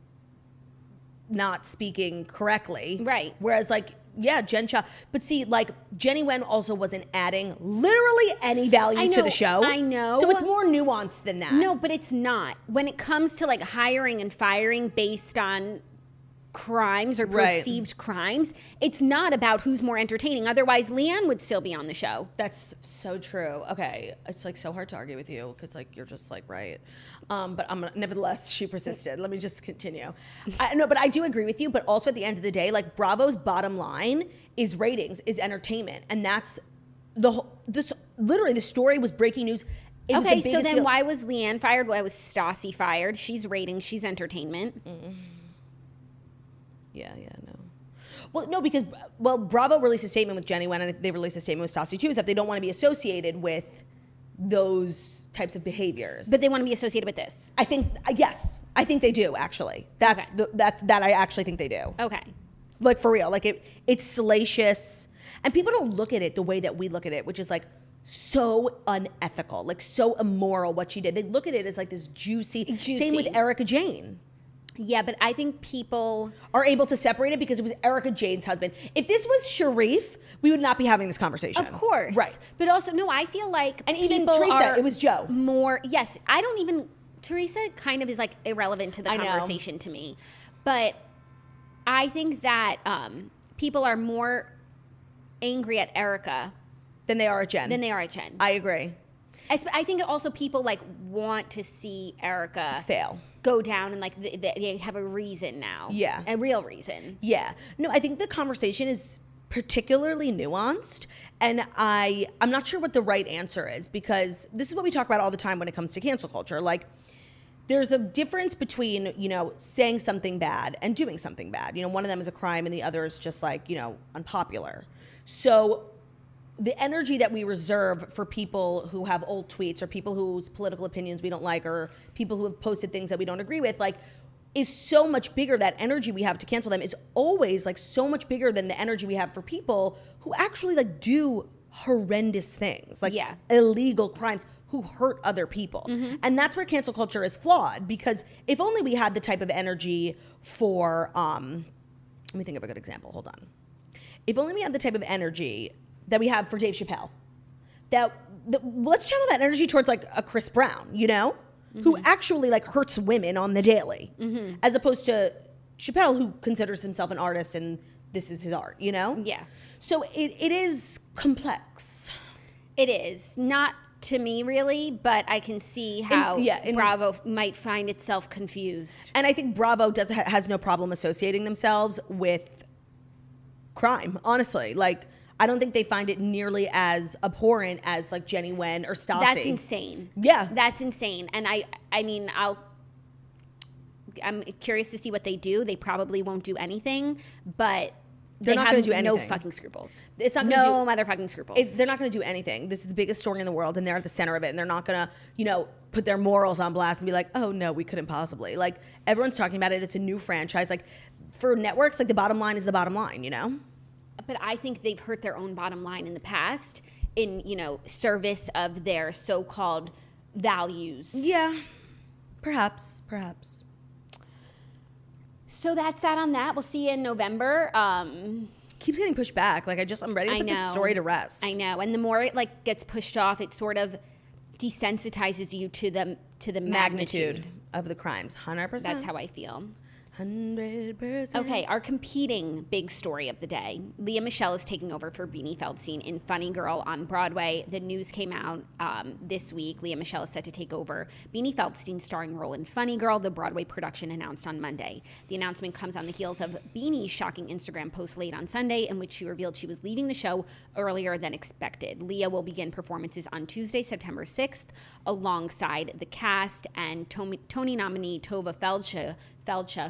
not speaking correctly. Right. Whereas like, yeah, Jen Shah. But see, like, Jenny Wen also wasn't adding literally any value to the show. I know. So it's more nuanced than that. No, but it's not. When it comes to like hiring and firing based on crimes or perceived crimes, it's not about who's more entertaining. Otherwise, Leanne would still be on the show. That's so true. Okay. It's like so hard to argue with you because like you're just like right. But nevertheless, she persisted. Let me just continue. No, but I do agree with you. But also at the end of the day, like Bravo's bottom line is ratings, is entertainment. And that's literally the story was breaking news. It was the Okay, so biggest then deal. why was Leanne fired? Why was Stassi fired? She's ratings, she's entertainment. Yeah, no. Well, no, because, Bravo released a statement with Jenny Wen, and they released a statement with Stassi too, is that they don't want to be associated with those types of behaviors. But they want to be associated with this. I think, yes, I think they do, actually. That I actually think they do. Okay. Like, for real. Like, it's salacious. And people don't look at it the way that we look at it, which is, like, so unethical, like, so immoral what she did. They look at it as, like, this juicy. Same with Erica Jane. Yeah, but I think people are able to separate it because it was Erica Jane's husband. If this was Sharif, we would not be having this conversation. Of course. Right. But also, no, I feel like and even people Teresa, are it was Joe. Yes, I don't even, Teresa kind of is like irrelevant to the conversation to me. But I think that people are more angry at Erica than they are at Jen. I agree. I think also people like want to see Erica fail. Go down and like they have a reason now. Yeah. A real reason. Yeah. No, I think the conversation is particularly nuanced, and I'm not sure what the right answer is, because this is what we talk about all the time when it comes to cancel culture. Like, there's a difference between, saying something bad and doing something bad. One of them is a crime and the other is just like, unpopular. So the energy that we reserve for people who have old tweets or people whose political opinions we don't like or people who have posted things that we don't agree with, like, is so much bigger. That energy we have to cancel them is always like so much bigger than the energy we have for people who actually like do horrendous things, like illegal crimes, who hurt other people. And that's where cancel culture is flawed, because if only we had the type of energy for, let me think of a good example, hold on. If only we had the type of energy that we have for Dave Chappelle, let's channel that energy towards like a Chris Brown, who actually like hurts women on the daily, as opposed to Chappelle, who considers himself an artist and this is his art, Yeah. So it is complex. It is. Not to me really, but I can see how Bravo might find itself confused. And I think Bravo has no problem associating themselves with crime, honestly. Like, I don't think they find it nearly as abhorrent as like Jenny Wen or Stassi. That's insane. Yeah. That's insane. And I mean, I'm curious to see what they do. They probably won't do anything, but they're not going to do anything. No fucking scruples. It's not no motherfucking scruples. They're not going to do anything. This is the biggest story in the world, and they're at the center of it. And they're not going to, put their morals on blast and be like, "Oh no, we couldn't possibly." Like, everyone's talking about it. It's a new franchise. Like, for networks, like, the bottom line is the bottom line. But I think they've hurt their own bottom line in the past in, service of their so-called values. Yeah, perhaps. So that's that on that. We'll see you in November. Keeps getting pushed back. Like, I'm ready to put this story to rest. I know. And the more it like gets pushed off, it sort of desensitizes you to the magnitude of the crimes. 100%. That's how I feel. 100%. Okay, our competing big story of the day. Michele is taking over for Beanie Feldstein in Funny Girl on Broadway. The news came out this week. Michele is set to take over Beanie Feldstein's starring role in Funny Girl, the Broadway production announced on Monday. The announcement comes on the heels of Beanie's shocking Instagram post late on Sunday, in which she revealed she was leaving the show earlier than expected. Leah will begin performances on Tuesday, September 6th, alongside the cast and Tony nominee Tova Feldstein,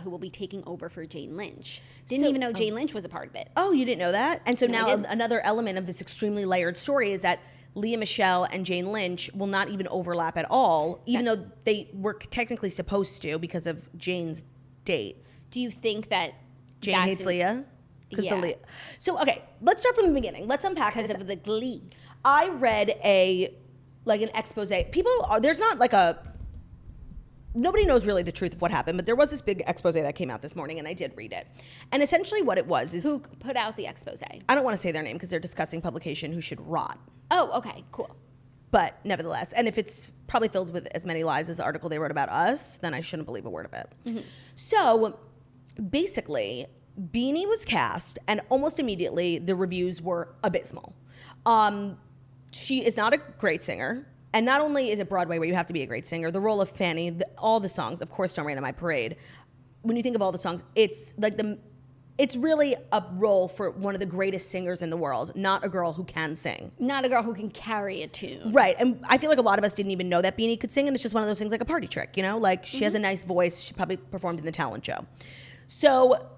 who will be taking over for Jane Lynch. Didn't even know Jane Lynch was a part of it. Oh, you didn't know that? And so now another element of this extremely layered story is that Michele and Jane Lynch will not even overlap at all, even though they were technically supposed to because of Jane's date. Do you think that Jane hates Leah? Yeah. So, okay, let's start from the beginning. Let's unpack this. Because of the glee. I read an expose. There's not like a nobody knows really the truth of what happened, but there was this big expose that came out this morning, and I did read it. And essentially what it was is... Who put out the expose? I don't want to say their name because they're a disgusting publication who should rot. Oh, okay, cool. But nevertheless, and if it's probably filled with as many lies as the article they wrote about us, then I shouldn't believe a word of it. Mm-hmm. So basically, Beanie was cast, and almost immediately the reviews were abysmal. She is not a great singer. And not only is it Broadway where you have to be a great singer, the role of Fanny, all the songs, of course, Don't Rain on My Parade. When you think of all the songs, it's like it's really a role for one of the greatest singers in the world, not a girl who can sing. Not a girl who can carry a tune. Right. And I feel like a lot of us didn't even know that Beanie could sing, and it's just one of those things like a party trick, you know? Like, she has a nice voice. She probably performed in the talent show. So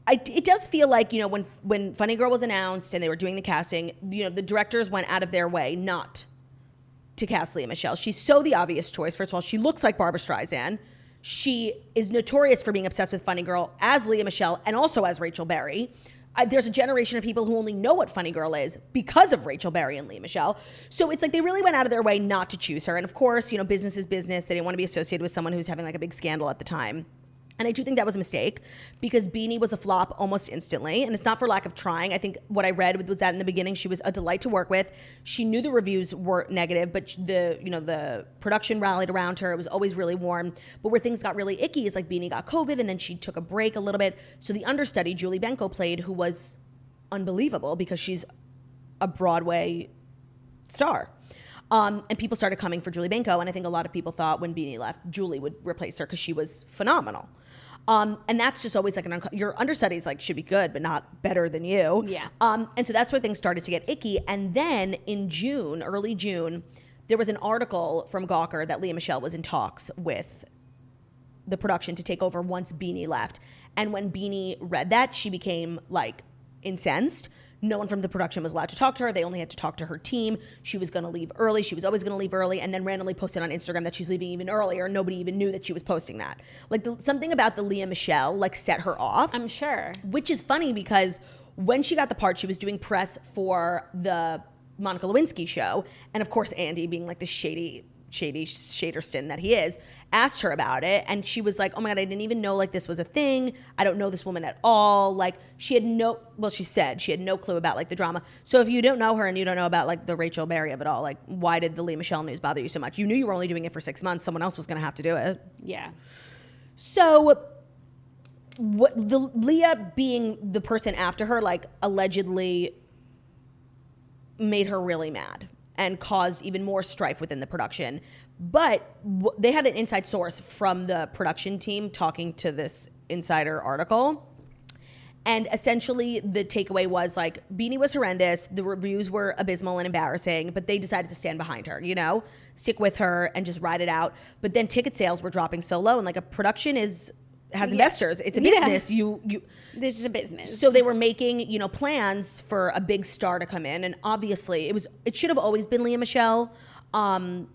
it does feel like, you know, when Funny Girl was announced and they were doing the casting, you know, the directors went out of their way not to cast Lea Michele. She's so the obvious choice. First of all, she looks like Barbra Streisand. She is notorious for being obsessed with Funny Girl as Lea Michele and also as Rachel Berry. There's a generation of people who only know what Funny Girl is because of Rachel Berry and Lea Michele. So it's like they really went out of their way not to choose her. And of course, you know, business is business. They didn't want to be associated with someone who's having like a big scandal at the time. And I do think that was a mistake because Beanie was a flop almost instantly. And it's not for lack of trying. I think what I read was that in the beginning, she was a delight to work with. She knew the reviews were negative, but the production rallied around her. It was always really warm. But where things got really icky is like Beanie got COVID and then she took a break a little bit. So the understudy, Julie Benko, played, who was unbelievable because she's a Broadway star. And people started coming for Julie Benko. And I think a lot of people thought when Beanie left, Julie would replace her because she was phenomenal. And that's just always like your understudies like should be good, but not better than you. Yeah. And so that's where things started to get icky. And then in June, early June, there was an article from Gawker that Lea Michele was in talks with the production to take over once Beanie left. And when Beanie read that, she became like incensed. No one from the production was allowed to talk to her. They only had to talk to her team. She was going to leave early. She was always going to leave early, and then randomly posted on Instagram that she's leaving even earlier. Nobody even knew that she was posting that. Like something about the Lea Michele like set her off. I'm sure. Which is funny because when she got the part, she was doing press for the Monica Lewinsky show, and of course Andy, being like the shady Shaderston that he is, asked her about it, and she was like, oh my God, I didn't even know like this was a thing. I don't know this woman at all. Like she said she had no clue about like the drama. So if you don't know her and you don't know about like the Rachel Berry of it all, like why did the Lea Michele news bother you so much? You knew you were only doing it for 6 months. Someone else was going to have to do it. Yeah. So Lea being the person after her, like allegedly made her really mad and caused even more strife within the production. But they had an inside source from the production team talking to this insider article. And essentially the takeaway was like, Beanie was horrendous. The reviews were abysmal and embarrassing, but they decided to stand behind her, you know, stick with her and just ride it out. But then ticket sales were dropping so low, and like a production has investors. It's a business. This is a business. So they were making, you know, plans for a big star to come in, and obviously it should have always been Lea Michele, and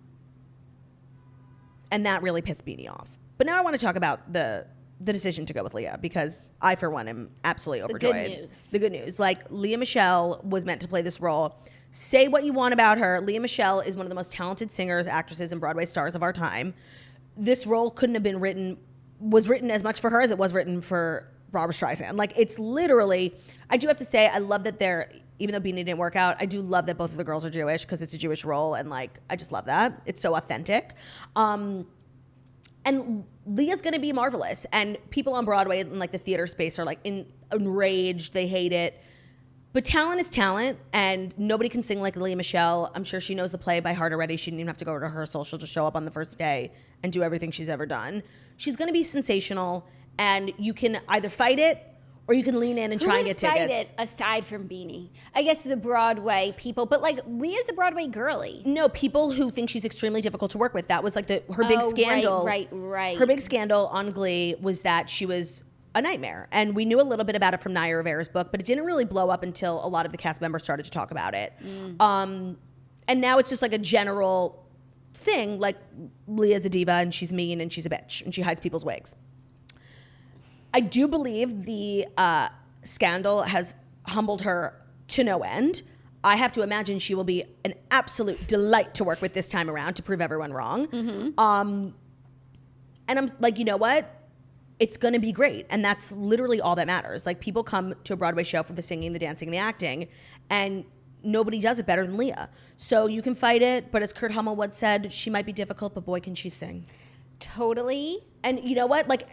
that really pissed Beanie off. But now I want to talk about the decision to go with Lea, because I, for one, am absolutely overjoyed. The good news. Like, Lea Michele was meant to play this role. Say what you want about her. Lea Michele is one of the most talented singers, actresses, and Broadway stars of our time. This role couldn't have been was written as much for her as it was written for Barbra Streisand. Like, it's literally, I do have to say, I love that even though Beanie didn't work out, I do love that both of the girls are Jewish because it's a Jewish role, and like, I just love that. It's so authentic. And Leah's gonna be marvelous, and people on Broadway in like the theater space are like enraged, they hate it. But talent is talent, and nobody can sing like Lea Michele. I'm sure she knows the play by heart already. She didn't even have to go to rehearsal. She'll just show up on the first day and do everything she's ever done. She's going to be sensational, and you can either fight it or you can lean in and try and get tickets. Who would fight it aside from Beanie? I guess the Broadway people, but like Leah's a Broadway girly. No, people who think she's extremely difficult to work with. That was like her big scandal. Right. Her big scandal on Glee was that she was a nightmare. And we knew a little bit about it from Naya Rivera's book, but it didn't really blow up until a lot of the cast members started to talk about it. And now it's just like a general thing, like Leah's a diva and she's mean and she's a bitch and she hides people's wigs. I do believe the scandal has humbled her to no end. I have to imagine she will be an absolute delight to work with this time around to prove everyone wrong. And I'm like, you know what? It's going to be great. And that's literally all that matters. Like, people come to a Broadway show for the singing, the dancing, and the acting, and nobody does it better than Leah. So you can fight it, but as Kurt Hummel once said, she might be difficult, but boy, can she sing. Totally. And you know what? Like,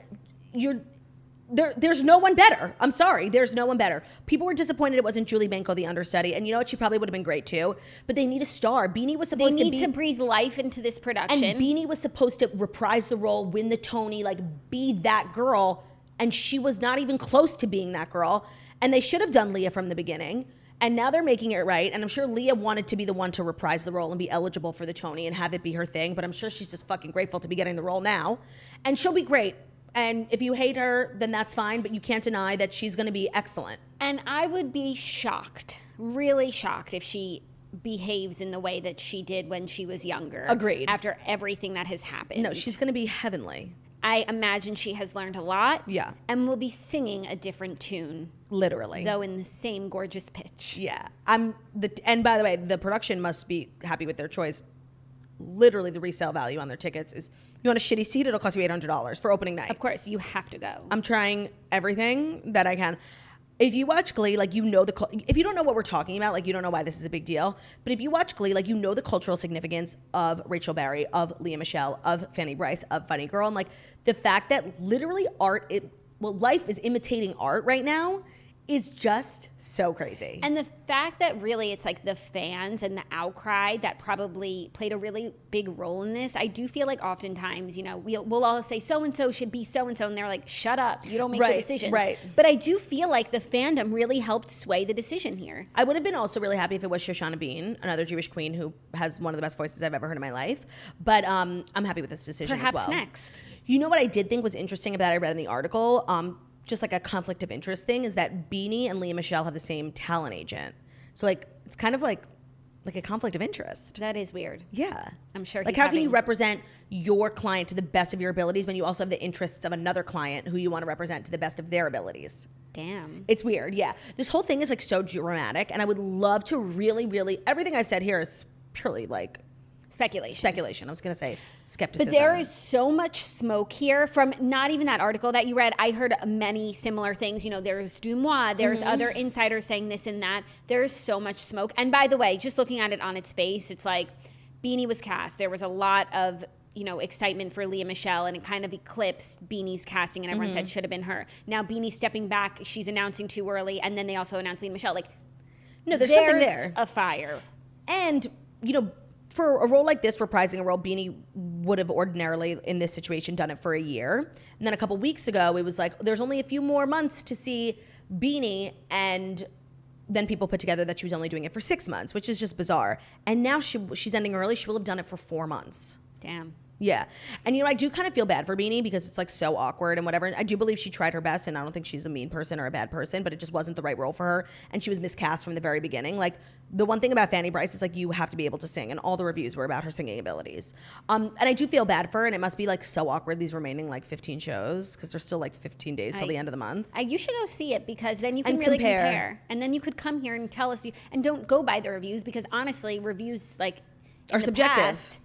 there's no one better. I'm sorry. There's no one better. People were disappointed it wasn't Julie Benko, the understudy. And you know what? She probably would have been great too. But they need a star. Beanie was supposed They need to breathe life into this production. And Beanie was supposed to reprise the role, win the Tony, like be that girl. And she was not even close to being that girl. And they should have done Leah from the beginning. And now they're making it right. And I'm sure Leah wanted to be the one to reprise the role and be eligible for the Tony and have it be her thing. But I'm sure she's just fucking grateful to be getting the role now. And she'll be great. And if you hate her, then that's fine, but you can't deny that she's going to be excellent. And I would be shocked, really shocked, if she behaves in the way that she did when she was younger. Agreed. After everything that has happened. No, she's going to be heavenly. I imagine she has learned a lot. Yeah. And will be singing a different tune. Literally. Though in the same gorgeous pitch. Yeah. And by the way, the production must be happy with their choice. Literally, the resale value on their tickets is, you want a shitty seat, it'll cost you $800 for opening night. Of course, you have to go. I'm trying everything that I can. If you watch Glee, like, you know if you don't know what we're talking about, like, you don't know why this is a big deal. But if you watch Glee, like, you know the cultural significance of Rachel Berry, of Leah Michele, of Fanny Bryce, of Funny Girl, and like the fact that literally life is imitating art right now is just so crazy. And the fact that really it's like the fans and the outcry that probably played a really big role in this. I do feel like oftentimes, you know, we'll all say so-and-so should be so-and-so, and they're like, shut up, you don't make the decision. Right. But I do feel like the fandom really helped sway the decision here. I would have been also really happy if it was Shoshana Bean, another Jewish queen who has one of the best voices I've ever heard in my life. But I'm happy with this decision Perhaps as well. next. You know what I did think was interesting about it, I read in the article, just like a conflict of interest thing, is that Beanie and Leah Michele have the same talent agent. So like, it's kind of like a conflict of interest. That is weird. Yeah. I'm sure Like, how can you represent your client to the best of your abilities when you also have the interests of another client who you want to represent to the best of their abilities? Damn. It's weird, yeah. This whole thing is like so dramatic, and I would love to really, really, everything I've said here is purely like speculation. I was going to say skepticism. But there is so much smoke here from not even that article that you read. I heard many similar things. You know, there's Dumois, there's other insiders saying this and that. There's so much smoke. And by the way, just looking at it on its face, it's like Beanie was cast. There was a lot of, you know, excitement for Leah Michele, and it kind of eclipsed Beanie's casting, and everyone said should have been her. Now Beanie stepping back, she's announcing too early, and then they also announced Leah Michele. Like, no, there's something there. A fire. And, you know, for a role like this, reprising a role, Beanie would have ordinarily, in this situation, done it for a year. And then a couple weeks ago, it was like, there's only a few more months to see Beanie, and then people put together that she was only doing it for 6 months, which is just bizarre. And now she's ending early. She will have done it for 4 months. Damn. Yeah. And, you know, I do kind of feel bad for Beanie because it's like so awkward and whatever. I do believe she tried her best, and I don't think she's a mean person or a bad person, but it just wasn't the right role for her. And she was miscast from the very beginning. Like, the one thing about Fanny Bryce is like, you have to be able to sing, and all the reviews were about her singing abilities. And I do feel bad for her, and it must be like so awkward these remaining like 15 shows because there's still like 15 days till the end of the month. You should go see it because then you can really compare. And then you could come here and tell us, and don't go by the reviews because honestly, reviews like are subjective. Past,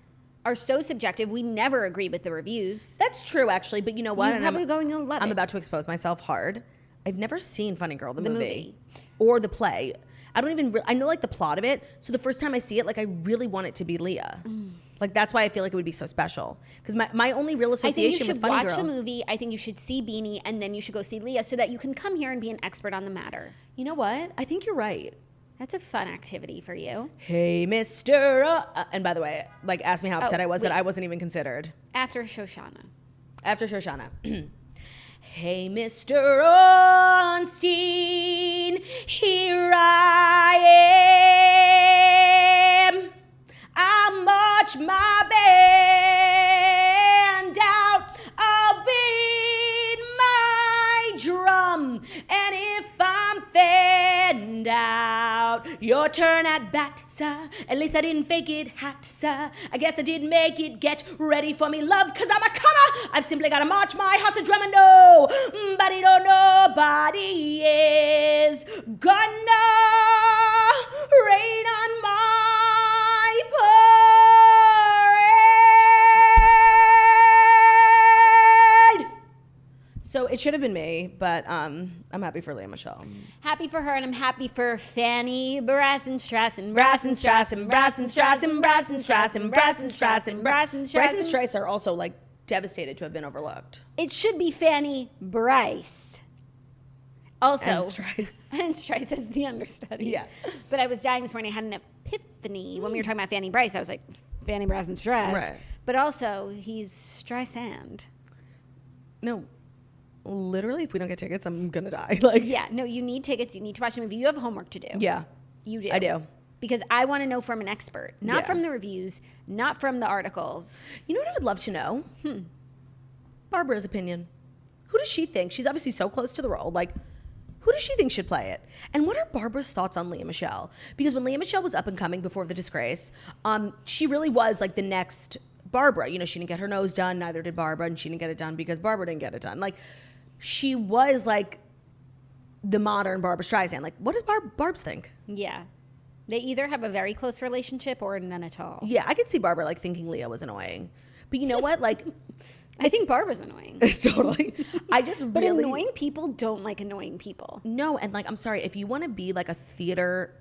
are so subjective. We never agree with the reviews. That's true, actually. But you know what? You're probably going to love it. I'm about to expose myself hard. I've never seen Funny Girl, the movie. Or the play. I don't even, I know like the plot of it. So the first time I see it, like I really want it to be Leah. Like that's why I feel like it would be so special. Because my only real association with Funny Girl. I think you should watch the movie. I think you should see Beanie, and then you should go see Leah so that you can come here and be an expert on the matter. You know what? I think you're right. That's a fun activity for you. Hey, Mr. And by the way, like, ask me how upset I was that I wasn't even considered. After Shoshana. Hey, Mr. Ornstein, here I am. I'll march my band out. I'll beat my drum. And if I'm fanned out, your turn at bat, sir. At least I didn't fake it hot, sir. I guess I did make it. Get ready for me, love, cause I'm a comer. I've simply gotta march my heart's a drum and nobody, no, nobody is gonna rain on my it should have been me, but I'm happy for Leah Michele. Happy for her, and I'm happy for Fanny, Bryce and Stryce. Bryce and Stryce are also like devastated to have been overlooked. It should be Fanny, Bryce. Also, And Stryce. And Stryce as the understudy. Yeah. But I was dying this morning. I had an epiphany when we were talking about Fanny Bryce. I was like, Fanny, Bryce, and Stryce. Right. But also, he's Streisand. No, literally, if we don't get tickets, I'm gonna die. Like, Yeah, no, you need tickets. You need to watch the movie. You have homework to do. yeah, You do. I do. Because I want to know from an expert, not Yeah. from the reviews, not from the articles. You know what I would love to know? Barbara's opinion. Who does she think? She's obviously so close to the role. Like, who does she think should play it? And what are Barbara's thoughts on Leah Michele? Because when Leah Michele was up and coming before The Disgrace, she really was like the next Barbara. You know, she didn't get her nose done, neither did Barbara, and she didn't get it done because Barbara didn't get it done. Like, she was like the modern Barbara Streisand. Like, what does Barb's think? Yeah. They either have a very close relationship or none at all. Yeah, I could see Barbara like thinking Leah was annoying. But you know what? Like, I think Barbara's annoying. totally. I just But really annoying people don't like annoying people. No, and like, I'm sorry, if you want to be like a theater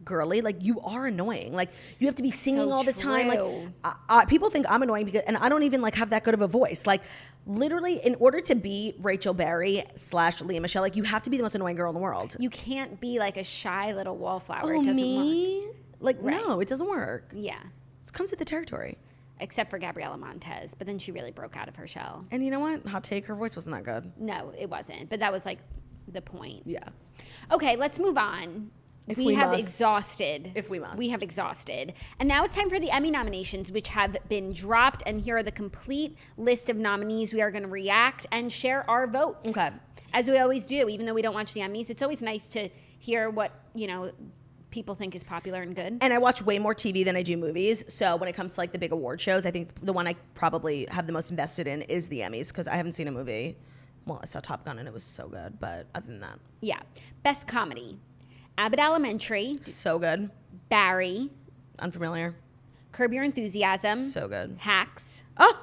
girly, like, you are annoying. Like, you have to be singing So all the time. true. Like, people think I'm annoying because, and I don't even like have that good of a voice. Like, literally, in order to be Rachel Berry / Leah Michele, like, you have to be the most annoying girl in the world. You can't be like a shy little wallflower. Oh, It doesn't work. me? Like, Right. no, it doesn't work. Yeah. It comes with the territory. Except for Gabriella Montez. But then she really broke out of her shell. And you know what? Hot take, her voice wasn't that good. No, it wasn't. But that was like the point. Yeah. Okay, let's move on. If we we have must. exhausted. If we must. We have exhausted. And now it's time for the Emmy nominations, which have been dropped. And here are the complete list of nominees. We are going to react and share our votes. Okay. As we always do, even though we don't watch the Emmys. It's always nice to hear what, people think is popular and good. And I watch way more TV than I do movies. So when it comes to like the big award shows, I think the one I probably have the most invested in is the Emmys because I haven't seen a movie. Well, I saw Top Gun and it was so good, but other than that, Yeah. Best comedy. Abbott Elementary, so good. Barry, Unfamiliar, Curb Your Enthusiasm, so good. Hacks, Oh,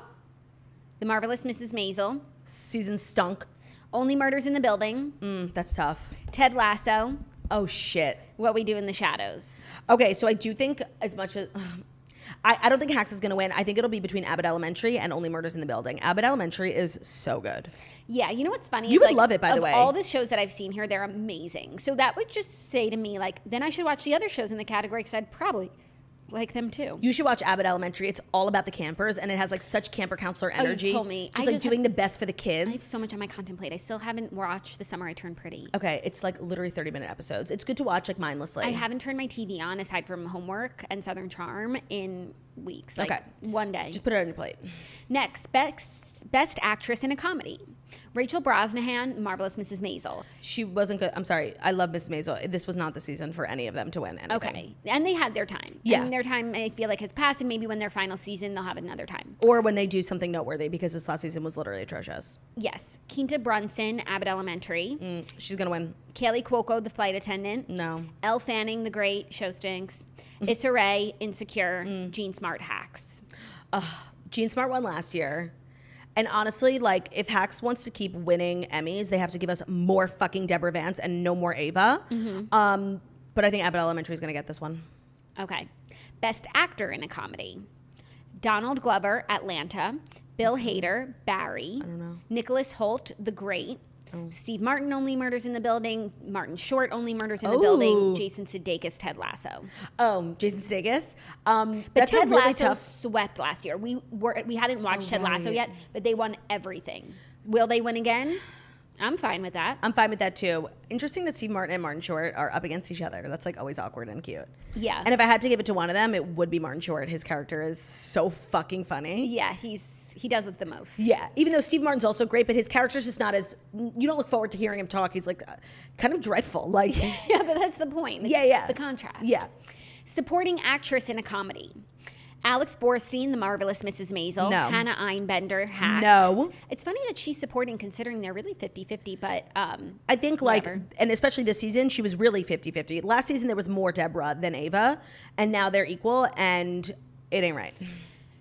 The Marvelous Mrs. Maisel, season stunk. Only Murders in the Building, That's tough. Ted Lasso, Oh shit. What We Do in the Shadows. Okay, so I do think as much as I don't think Hacks is going to win. I think it'll be between Abbott Elementary and Only Murders in the Building. Abbott Elementary is so good. Yeah, you know what's funny? You It's would love it, by the way. Of all the shows that I've seen here, they're amazing. So that would just say to me, like, then I should watch the other shows in the category because I'd probably like them too. You should watch Abbott Elementary. It's all about the campers, and it has like such camper counselor Oh, you energy. told me. Just I like just doing the best for the I kids. have so much on my contemplate. I still haven't watched The Summer I Turned Pretty. Okay, it's like literally 30-minute episodes. It's good to watch like mindlessly. I haven't turned my TV on aside from Homework and Southern Charm in weeks. Like Okay. one day. Just put it on your plate. Next, best actress in a comedy. Rachel Brosnahan, Marvelous Mrs. Maisel. She wasn't good. I'm sorry. I love Miss Maisel. This was not the season for any of them to win anything. Okay. And they had their time. Yeah. And their time, I feel like, has passed, and maybe when their final season, they'll have another time. Or when they do something noteworthy, because this last season was literally atrocious. Yes. Quinta Brunson, Abbott Elementary. She's going to win. Kaylee Cuoco, The Flight Attendant. No. Elle Fanning, The Great, Show Stinks. Issa Rae, Insecure. Jean Smart, Hacks. Jean Smart won last year. And honestly, like, if Hacks wants to keep winning Emmys, they have to give us more fucking Deborah Vance and no more Ava. But I think Abbott Elementary is going to get this one. Okay. Best Actor in a Comedy. Donald Glover, Atlanta. Bill Hader, Barry. I don't know. Nicholas Hoult, The Great. Steve Martin, Only Murders in the Building. Martin Short, Only Murders in the Oh. Building. Jason Sudeikis, Ted Lasso. Oh, Jason Sudeikis. But That's Ted a really Lasso tough. swept last year. We hadn't watched Ted Lasso right. yet, but they won everything. Will they win again? I'm fine with that. I'm fine with that too. Interesting that Steve Martin and Martin Short are up against each other. That's like always awkward and cute. Yeah. And if I had to give it to one of them, it would be Martin Short. His character is so fucking funny. Yeah, he does it the most. Yeah, even though Steve Martin's also great, but his character's just not as, you don't look forward to hearing him talk. He's like kind of dreadful. Like, Yeah, but that's the point. It's Yeah. The contrast. Yeah. Supporting actress in a comedy. Alex Borstein, The Marvelous Mrs. Maisel. No. Hannah Einbender, Hacks. No. It's funny that she's supporting considering they're really 50-50, but I think like, whatever. and especially this season, she was really 50-50. Last season, there was more Deborah than Ava, and now they're equal, and it ain't right.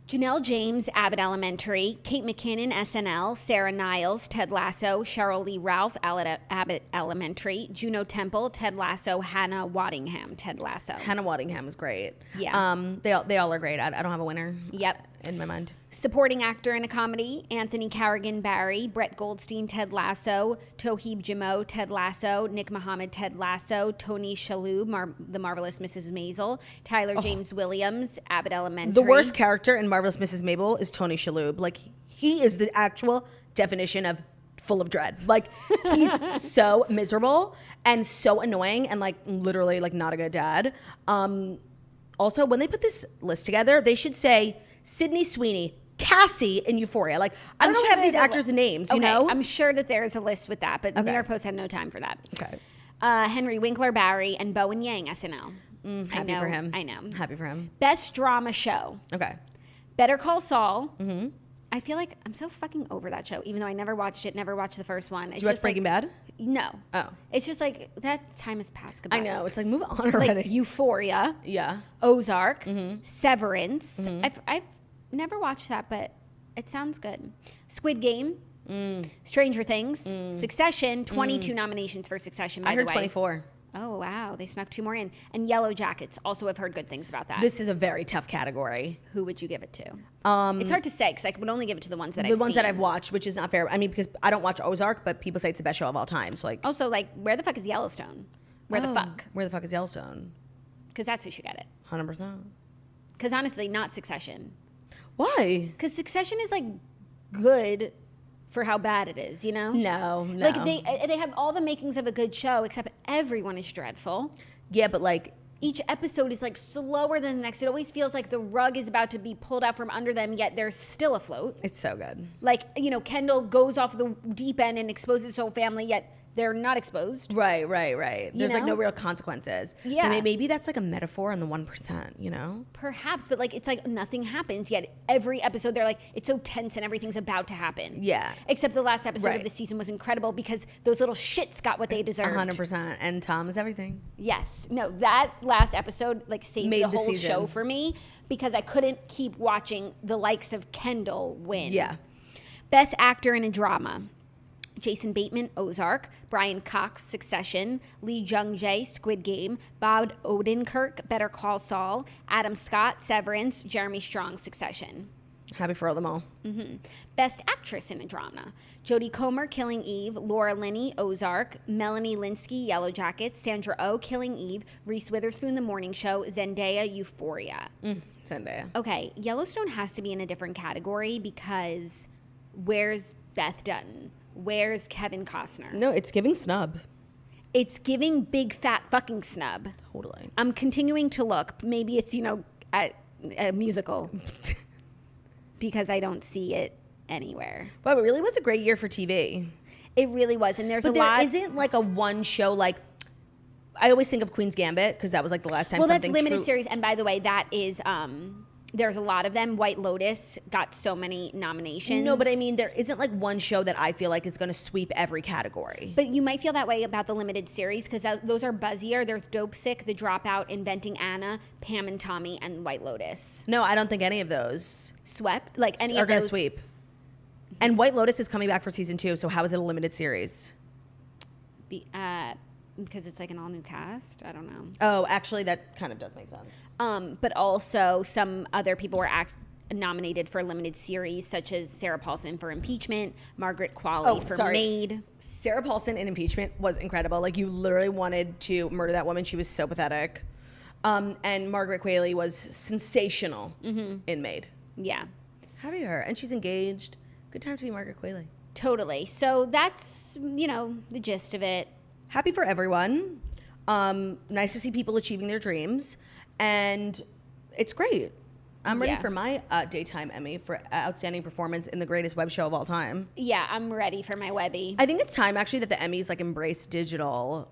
Janelle James, Abbott Elementary, Kate McKinnon, SNL, Sarah Niles, Ted Lasso, Cheryl Lee Ralph, Abbott Elementary, Juno Temple, Ted Lasso, Hannah Waddingham, Ted Lasso. Hannah Waddingham is great. Yeah. They all are great. I don't have a winner. Yep. In my mind. Supporting actor in a comedy, Anthony Carrigan Barry, Brett Goldstein, Ted Lasso, Toheeb Jamo, Ted Lasso, Nick Mohammed, Ted Lasso, Tony Shalhoub, The Marvelous Mrs. Maisel, Tyler James Williams, Abbott Elementary. The worst character in Marvelous Mrs. Maisel is Tony Shalhoub. Like, he is the actual definition of full of dread. Like, he's so miserable and so annoying and, like, literally, like, not a good dad. Also, when they put this list together, they should say Sydney Sweeney, Cassie in Euphoria. Like, I don't know how these actors' names, you know? I'm sure that there's a list with that, but New York Post had no time for that. Okay. Henry Winkler Barry and Bowen Yang, SNL. Happy for him. I know. Happy for him. Best drama show. Okay. Better Call Saul. Mm-hmm. I feel like I'm so fucking over that show, even though I never watched it, never watched the first one. Did you watch Breaking Bad? No. Oh. It's just like, that time has passed goodbye. I know. It's like, move on already. Like Euphoria. Yeah. Ozark. Severance. I've never watched that, but it sounds good. Squid Game. Stranger Things. Succession. 22 nominations for Succession, by the way. I heard 24. Oh, wow. They snuck 2 more in. And Yellow Jackets. Also have heard good things about that. This is a very tough category. Who would you give it to? It's hard to say because I would only give it to the ones that I've seen. The ones that I've watched, which is not fair. I mean, because I don't watch Ozark, but people say it's the best show of all time. So, like, also, like, where the fuck is Yellowstone? Where the fuck? Where the fuck is Yellowstone? Because that's who should get it. 100%. Because honestly, not Succession. Why? Because Succession is, like, good for how bad it is, you know? No. Like, they have all the makings of a good show, except everyone is dreadful. Yeah, but, like, each episode is, like, slower than the next. It always feels like the rug is about to be pulled out from under them, yet they're still afloat. It's so good. Like, you know, Kendall goes off the deep end and exposes his whole family, yet they're not exposed. Right. There's like no real consequences. Yeah. But maybe that's like a metaphor on the 1%, you know? Perhaps, but like it's like nothing happens, yet every episode they're like, it's so tense and everything's about to happen. Yeah. Except the last episode of the season was incredible because those little shits got what they deserved. 100%. And Tom is everything. Yes. No, that last episode like saved the whole season. show for me because I couldn't keep watching the likes of Kendall win. Yeah. Best actor in a drama. Jason Bateman, Ozark, Brian Cox, Succession, Lee Jung-jae, Squid Game, Bob Odenkirk, Better Call Saul, Adam Scott, Severance, Jeremy Strong, Succession. Happy for them all. Best Actress in a Drama. Jodie Comer, Killing Eve, Laura Linney, Ozark, Melanie Linsky, Yellow Jackets, Sandra Oh, Killing Eve, Reese Witherspoon, The Morning Show, Zendaya, Euphoria. Zendaya. Okay, Yellowstone has to be in a different category because where's Beth Dutton? Where's Kevin Costner? No, it's giving snub. It's giving big fat fucking snub. Totally. I'm continuing to look. Maybe it's, you know, a musical. Because I don't see it anywhere. Wow, it really was a great year for TV. It really was. And there's but a lot. But there isn't like a one show like, I always think of Queen's Gambit because that was like the last time something that's limited series. And by the way, that is, there's a lot of them. White Lotus got so many nominations. No, but I mean, there isn't like one show that I feel like is going to sweep every category. But you might feel that way about the limited series because those are buzzier. There's Dope Sick, The Dropout, Inventing Anna, Pam and Tommy, and White Lotus. No, I don't think any of those swept. Like any are of those going to sweep. And White Lotus is coming back for season 2. So how is it a limited series? Because it's like an all new cast. I don't know. Oh, actually, that kind of does make sense. But also some other people were nominated for a limited series, such as Sarah Paulson for Impeachment, Margaret Qualley for Maid. Sarah Paulson in Impeachment was incredible. Like, you literally wanted to murder that woman. She was so pathetic. And Margaret Qualley was sensational in Maid. Yeah. Happy for her. And she's engaged. Good time to be Margaret Qualley. Totally. So that's, you know, the gist of it. Happy for everyone. Nice to see people achieving their dreams. And it's great. I'm ready for my daytime Emmy for outstanding performance in the greatest web show of all time. Yeah, I'm ready for my Webby. I think it's time, actually, that the Emmys, like, embrace digital.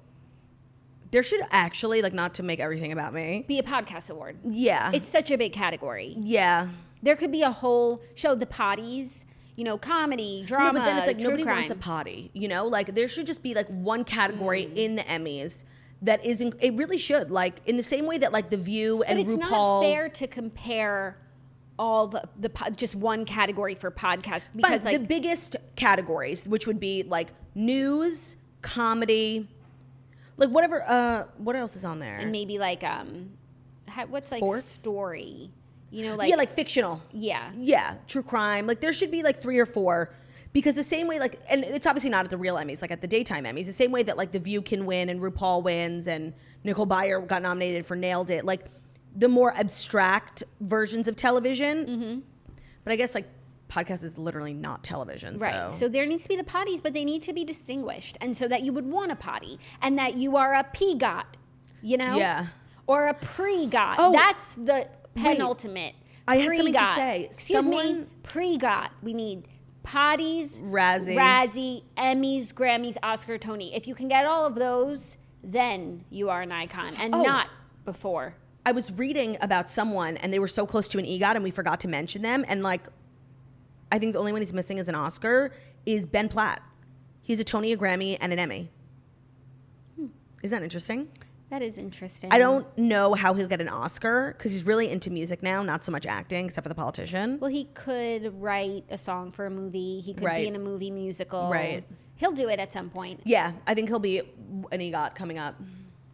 There should actually, like, not to make everything about me, be a podcast award. Yeah. It's such a big category. Yeah. There could be a whole show, The Potties, you know, comedy, drama, but then it's like nobody crime. wants a potty, you know? Like, there should just be, like, one category in the Emmys that isn't, it really should. Like, in the same way that, like, The View and RuPaul. But it's not fair to compare all just one category for podcasts, because but the biggest categories, which would be like news, comedy, like whatever. What else is on there? and maybe like what's Sports? like story, like yeah, like fictional. yeah. Yeah, true crime. Like there should be like 3 or 4, because the same way, like, and it's obviously not at the real Emmys, like at the daytime Emmys, the same way that like The View can win and RuPaul wins and Nicole Byer got nominated for Nailed It. Like the more abstract versions of television. Mm-hmm. But I guess like podcast is literally not television. Right. So there needs to be the potties, but they need to be distinguished, and so that you would want a potty, and that you are a PGOT, Yeah. or a pre-GOT. Oh, that's the penultimate. I had something to say. Excuse me, pre-GOT. We need potties, Razzie, Emmys, Grammys, Oscar, Tony. If you can get all of those, then you are an icon, and not before. I was reading about someone and they were so close to an EGOT and we forgot to mention them. And like, I think the only one he's missing as an Oscar is Ben Platt. He's a Tony, a Grammy, and an Emmy. Isn't that interesting? That is interesting. I don't know how he'll get an Oscar because he's really into music now, not so much acting, except for The Politician. Well, he could write a song for a movie. He could be in a movie musical. Right. He'll do it at some point. Yeah, I think he'll be an EGOT coming up.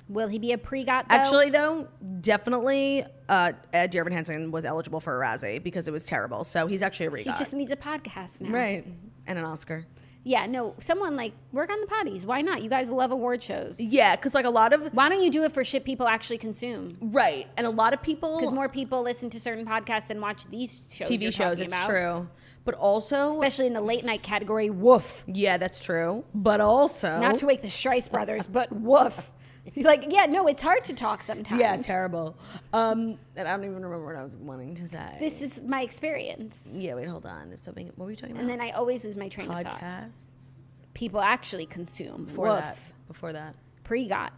Will he be a pre-GOT, though? Actually, though, definitely Ed Dearvin Hansen was eligible for a Razzie because it was terrible. So he's actually a re-GOT. He just needs a podcast now. Right. And an Oscar. Yeah, no, someone like, work on the potties. Why not? You guys love award shows. Yeah, because like a lot of... Why don't you do it for shit people actually consume? Right. And a lot of people... Because more people listen to certain podcasts than watch these shows. TV shows, it's true. But also... Especially in the late night category, woof. Yeah, that's true. But also... Not to wake the Stryce brothers, but woof. Like, yeah, no, it's hard to talk sometimes. Yeah, terrible. And I don't even remember what I was wanting to say. This is my experience. Yeah, wait, hold on. There's something... What were you talking about? And then I always lose my train of thought. Podcasts? People actually consume. Before that. Pre-GOT.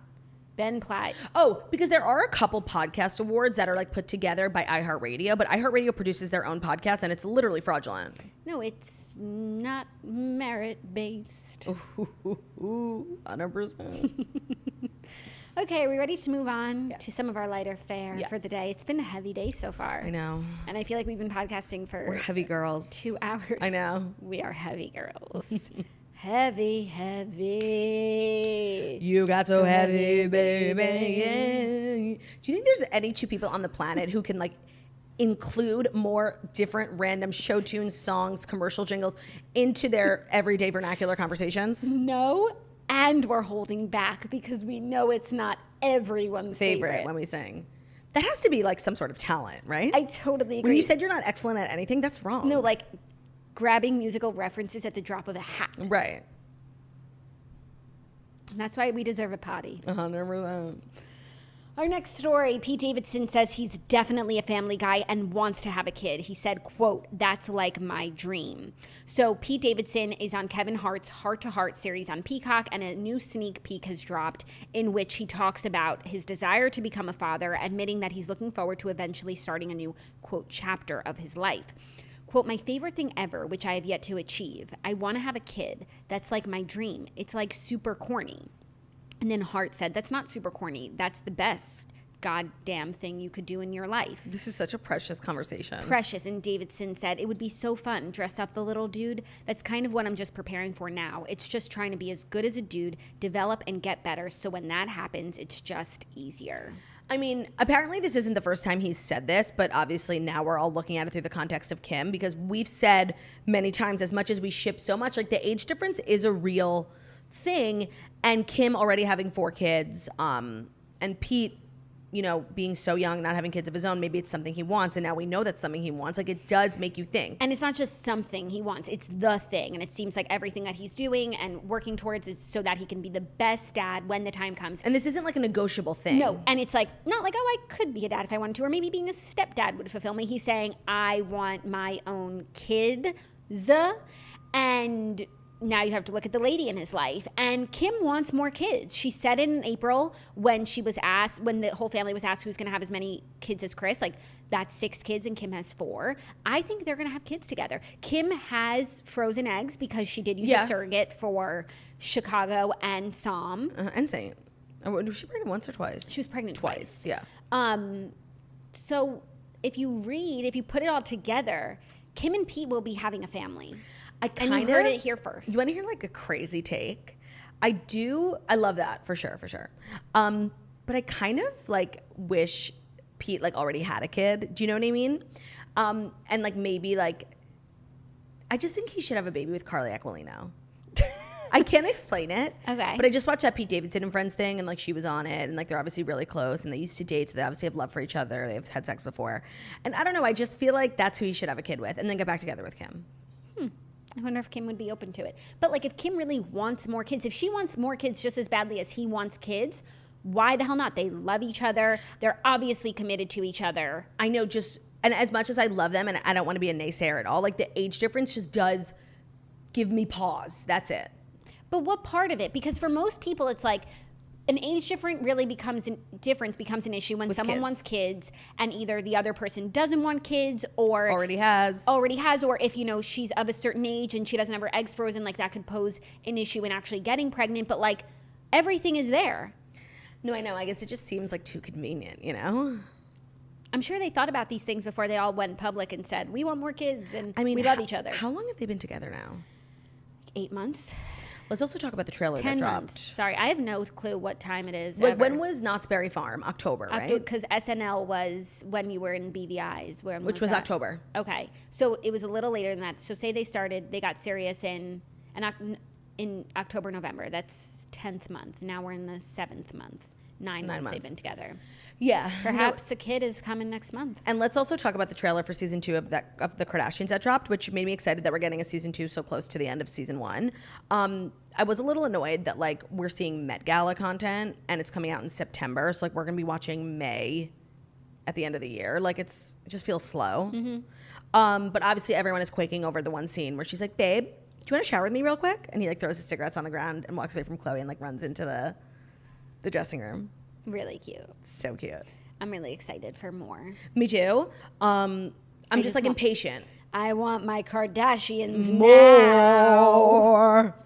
Ben Platt. Oh, because there are a couple podcast awards that are like put together by iHeartRadio, but iHeartRadio produces their own podcast and it's literally fraudulent. No, it's not merit-based. 100%. Okay, are we ready to move on to some of our lighter fare Yes. for the day? It's been a heavy day so far. I know. And I feel like we've been podcasting for... We're heavy girls. 2 hours. I know. We are heavy girls. Heavy, heavy. You got so heavy, baby. Yeah. Do you think there's any 2 people on the planet who can like include more different random show tunes, songs, commercial jingles into their everyday vernacular conversations? No, and we're holding back because we know it's not everyone's favorite when we sing. That has to be like some sort of talent, right? I totally agree. When you said you're not excellent at anything, that's wrong. No, like grabbing musical references at the drop of a hat. Right. And that's why we deserve a potty. 100%. Our next story, Pete Davidson says he's definitely a family guy and wants to have a kid. He said, quote, "That's like my dream." So Pete Davidson is on Kevin Hart's Heart to Heart series on Peacock, and a new sneak peek has dropped in which he talks about his desire to become a father, admitting that he's looking forward to eventually starting a new, quote, chapter of his life. Quote, "My favorite thing ever, which I have yet to achieve. I want to have a kid. That's like my dream. It's like super corny." And then Hart said, "That's not super corny. That's the best goddamn thing you could do in your life." This is such a precious conversation. Precious. And Davidson said, "It would be so fun. Dress up the little dude. That's kind of what I'm just preparing for now. It's just trying to be as good as a dude, develop and get better. So when that happens, it's just easier." I mean, apparently this isn't the first time he's said this, but obviously now we're all looking at it through the context of Kim, because we've said many times, as much as we ship so much, like the age difference is a real thing. And Kim already having 4 kids, and Pete, you know, being so young, not having kids of his own, maybe it's something he wants, and now we know that's something he wants. Like, it does make you think. And it's not just something he wants, it's the thing. And it seems like everything that he's doing and working towards is so that he can be the best dad when the time comes. And this isn't like a negotiable thing. No, and it's like, not like, oh, I could be a dad if I wanted to, or maybe being a stepdad would fulfill me. He's saying, I want my own kids, and now you have to look at the lady in his life. And Kim wants more kids. She said it in April when she was asked, when the whole family was asked who's going to have as many kids as Chris. Like, that's 6 kids and Kim has 4. I think they're going to have kids together. Kim has frozen eggs because she did use a surrogate for Chicago and Psalm. And Saint. Was she pregnant once or twice? She was pregnant twice. Yeah. So if you put it all together, Kim and Pete will be having a family. And you heard it here first. You want to hear like a crazy take? I love that for sure. But I kind of like wish Pete like already had a kid. Do you know what I mean? And like maybe like, I just think he should have a baby with Carly Aquilino. I can't explain it. Okay. But I just watched that Pete Davidson and Friends thing, and like she was on it, and like they're obviously really close, and they used to date, so they obviously have love for each other. They've had sex before. And I don't know, I just feel like that's who he should have a kid with, and then get back together with Kim. I wonder if Kim would be open to it. But like if Kim really wants more kids, if she wants more kids just as badly as he wants kids, why the hell not? They love each other. They're obviously committed to each other. I know, and as much as I love them, and I don't want to be a naysayer at all, like the age difference just does give me pause. That's it. But what part of it? Because for most people, it's like an age difference really becomes an issue when someone wants kids and either the other person doesn't want kids or already has, or if, you know, she's of a certain age and she doesn't have her eggs frozen, like that could pose an issue in actually getting pregnant. But like everything is there. No, I know. I guess it just seems like too convenient, you know? I'm sure they thought about these things before they all went public and said, we want more kids and we love each other. How long have they been together now? 8 months. Let's also talk about the trailer 10 that dropped. months. Sorry, I have no clue what time it is. Like, when was Knott's Berry Farm? October, right? Because SNL was when you were in BVI's. Which was October. Okay. So it was a little later than that. So say they got serious in October, November. That's 10th month. Now we're in the 7th month. 9 months they've been together. Yeah. Perhaps a kid is coming next month. And let's also talk about the trailer for season 2 of the Kardashians that dropped, which made me excited that we're getting a season 2 so close to the end of season 1. I was a little annoyed that like we're seeing Met Gala content and it's coming out in September. So like we're going to be watching May at the end of the year. Like it just feels slow. But obviously everyone is quaking over the one scene where she's like, babe, do you want to shower with me real quick? And he like throws his cigarettes on the ground and walks away from Chloe and like runs into the dressing room. Really cute. So cute. I'm really excited for more. Me too. I'm just like impatient. I want my Kardashians more.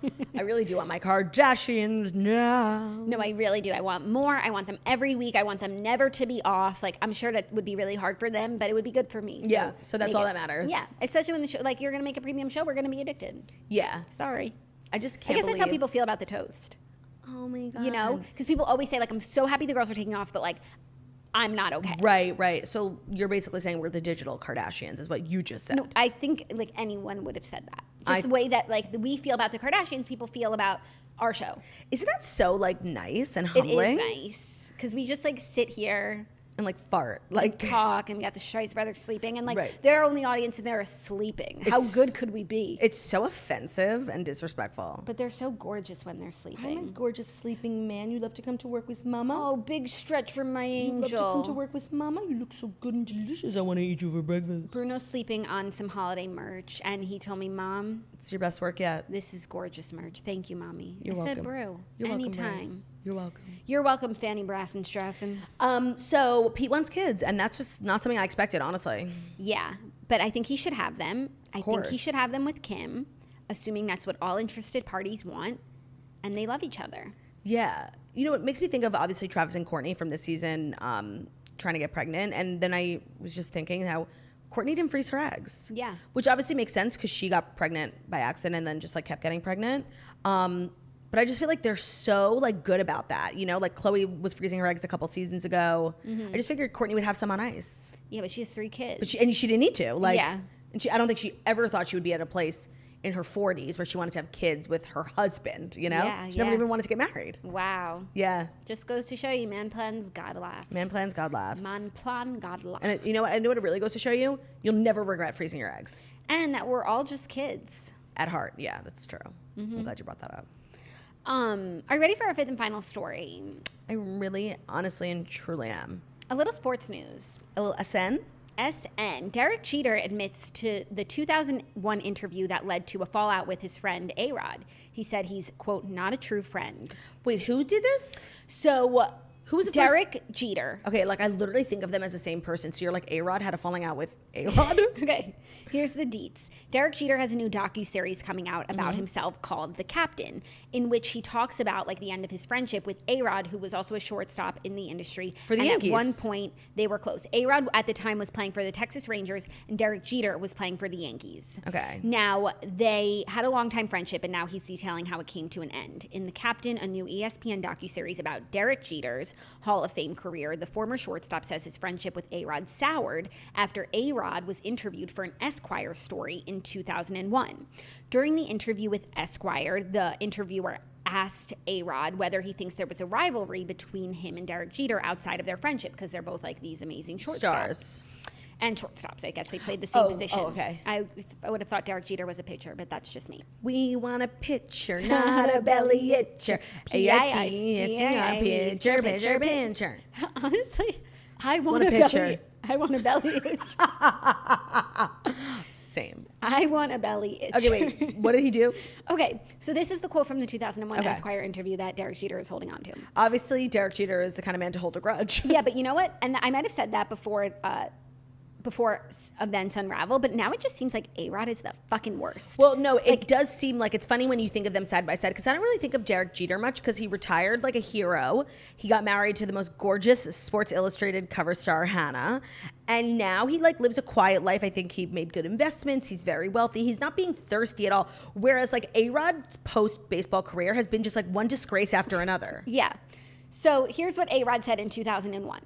now. I really do want my Kardashians now. No, I really do. I want more. I want them every week. I want them never to be off. Like, I'm sure that would be really hard for them, but it would be good for me. So that's all that matters. Yeah, especially when the show, like, you're going to make a premium show, we're going to be addicted. Yeah. Sorry. I just can't believe. That's how people feel about the toast. Oh, my God. You know? Because people always say, like, I'm so happy the girls are taking off, but, like, I'm not okay. Right. So you're basically saying we're the digital Kardashians is what you just said. No, I think, like, anyone would have said that. Just the way that, like, we feel about the Kardashians, people feel about our show. Isn't that so, like, nice and humbling? It is nice. Because we just, like, sit here. And, like, fart. Like, talk, and we got the Stryce brothers sleeping. And, like, they're only audience, and they're sleeping. How good could we be? It's so offensive and disrespectful. But they're so gorgeous when they're sleeping. I'm a gorgeous sleeping man. You love to come to work with mama? Oh, big stretch for my angel. You love to come to work with mama? You look so good and delicious. I want to eat you for breakfast. Bruno's sleeping on some holiday merch, and he told me, Mom, it's your best work yet. This is gorgeous merch. Thank you, Mommy. You're welcome. I said, Brew, You're anytime. Welcome, Bryce. You're welcome. You're welcome, Fanny Brassenstrassen. So Pete wants kids, and that's just not something I expected, honestly. Yeah, but I think he should have them. I think he should have them with Kim, assuming that's what all interested parties want, and they love each other. Yeah. You know, it makes me think of, obviously, Travis and Courtney from this season trying to get pregnant, and then I was just thinking how Courtney didn't freeze her eggs. Yeah. Which obviously makes sense because she got pregnant by accident and then just, like, kept getting pregnant. But I just feel like they're so, like, good about that. You know, like, Chloe was freezing her eggs a couple seasons ago. I just figured Courtney would have some on ice. Yeah, but she has 3 kids. But she didn't need to. Like, yeah. And I don't think she ever thought she would be at a place in her 40s where she wanted to have kids with her husband, you know? Yeah, she never even wanted to get married. Wow. Yeah. Just goes to show you, man plans, God laughs. Man plans, God laughs. Man plan, God laughs. And you know what? I know what it really goes to show you? You'll never regret freezing your eggs. And that we're all just kids. At heart, yeah, that's true. I'm glad you brought that up. Are you ready for our 5th and final story? I really, honestly, and truly am. A little sports news. A little SN? SN. Derek Jeter admits to the 2001 interview that led to a fallout with his friend A-Rod. He said he's, quote, not a true friend. Wait, who did this? So Who was the Derek Jeter. Okay, like I literally think of them as the same person. So you're like A-Rod had a falling out with A-Rod? Okay, here's the deets. Derek Jeter has a new docuseries coming out about himself called The Captain, in which he talks about like the end of his friendship with A-Rod, who was also a shortstop in the industry. For the Yankees. At one point, they were close. A-Rod at the time was playing for the Texas Rangers, and Derek Jeter was playing for the Yankees. Okay. Now, they had a long-time friendship, and now he's detailing how it came to an end. In The Captain, a new ESPN docuseries about Derek Jeter's Hall of Fame career, the former shortstop says his friendship with A-Rod soured after A-Rod was interviewed for an Esquire story in 2001. During the interview with Esquire, the interviewer asked A-Rod whether he thinks there was a rivalry between him and Derek Jeter outside of their friendship, because they're both like these amazing shortstops. Stars. And shortstops, I guess they played the same position. Oh, okay. I would have thought Derek Jeter was a pitcher, but that's just me. We want a pitcher, not a belly itcher. A-I-T-S-E-R, pitcher, pitcher, pitcher. Honestly, I want a a pitcher. belly. I want a belly itch. Same. I want a belly itch. Okay, wait. What did he do? Okay, so this is the quote from the 2001 Okay. Esquire interview that Derek Jeter is holding on to. Obviously, Derek Jeter is the kind of man to hold a grudge. Yeah, but you know what? And I might have said that before events unravel, but now it just seems like A-Rod is the fucking worst. Well, no, it does seem like it's funny when you think of them side by side, because I don't really think of Derek Jeter much, because he retired like a hero. He got married to the most gorgeous Sports Illustrated cover star, Hannah, and now he like lives a quiet life. I think he made good investments. He's very wealthy. He's not being thirsty at all. Whereas like A-Rod's post-baseball career has been just like one disgrace after another. Yeah. So here's what A-Rod said in 2001.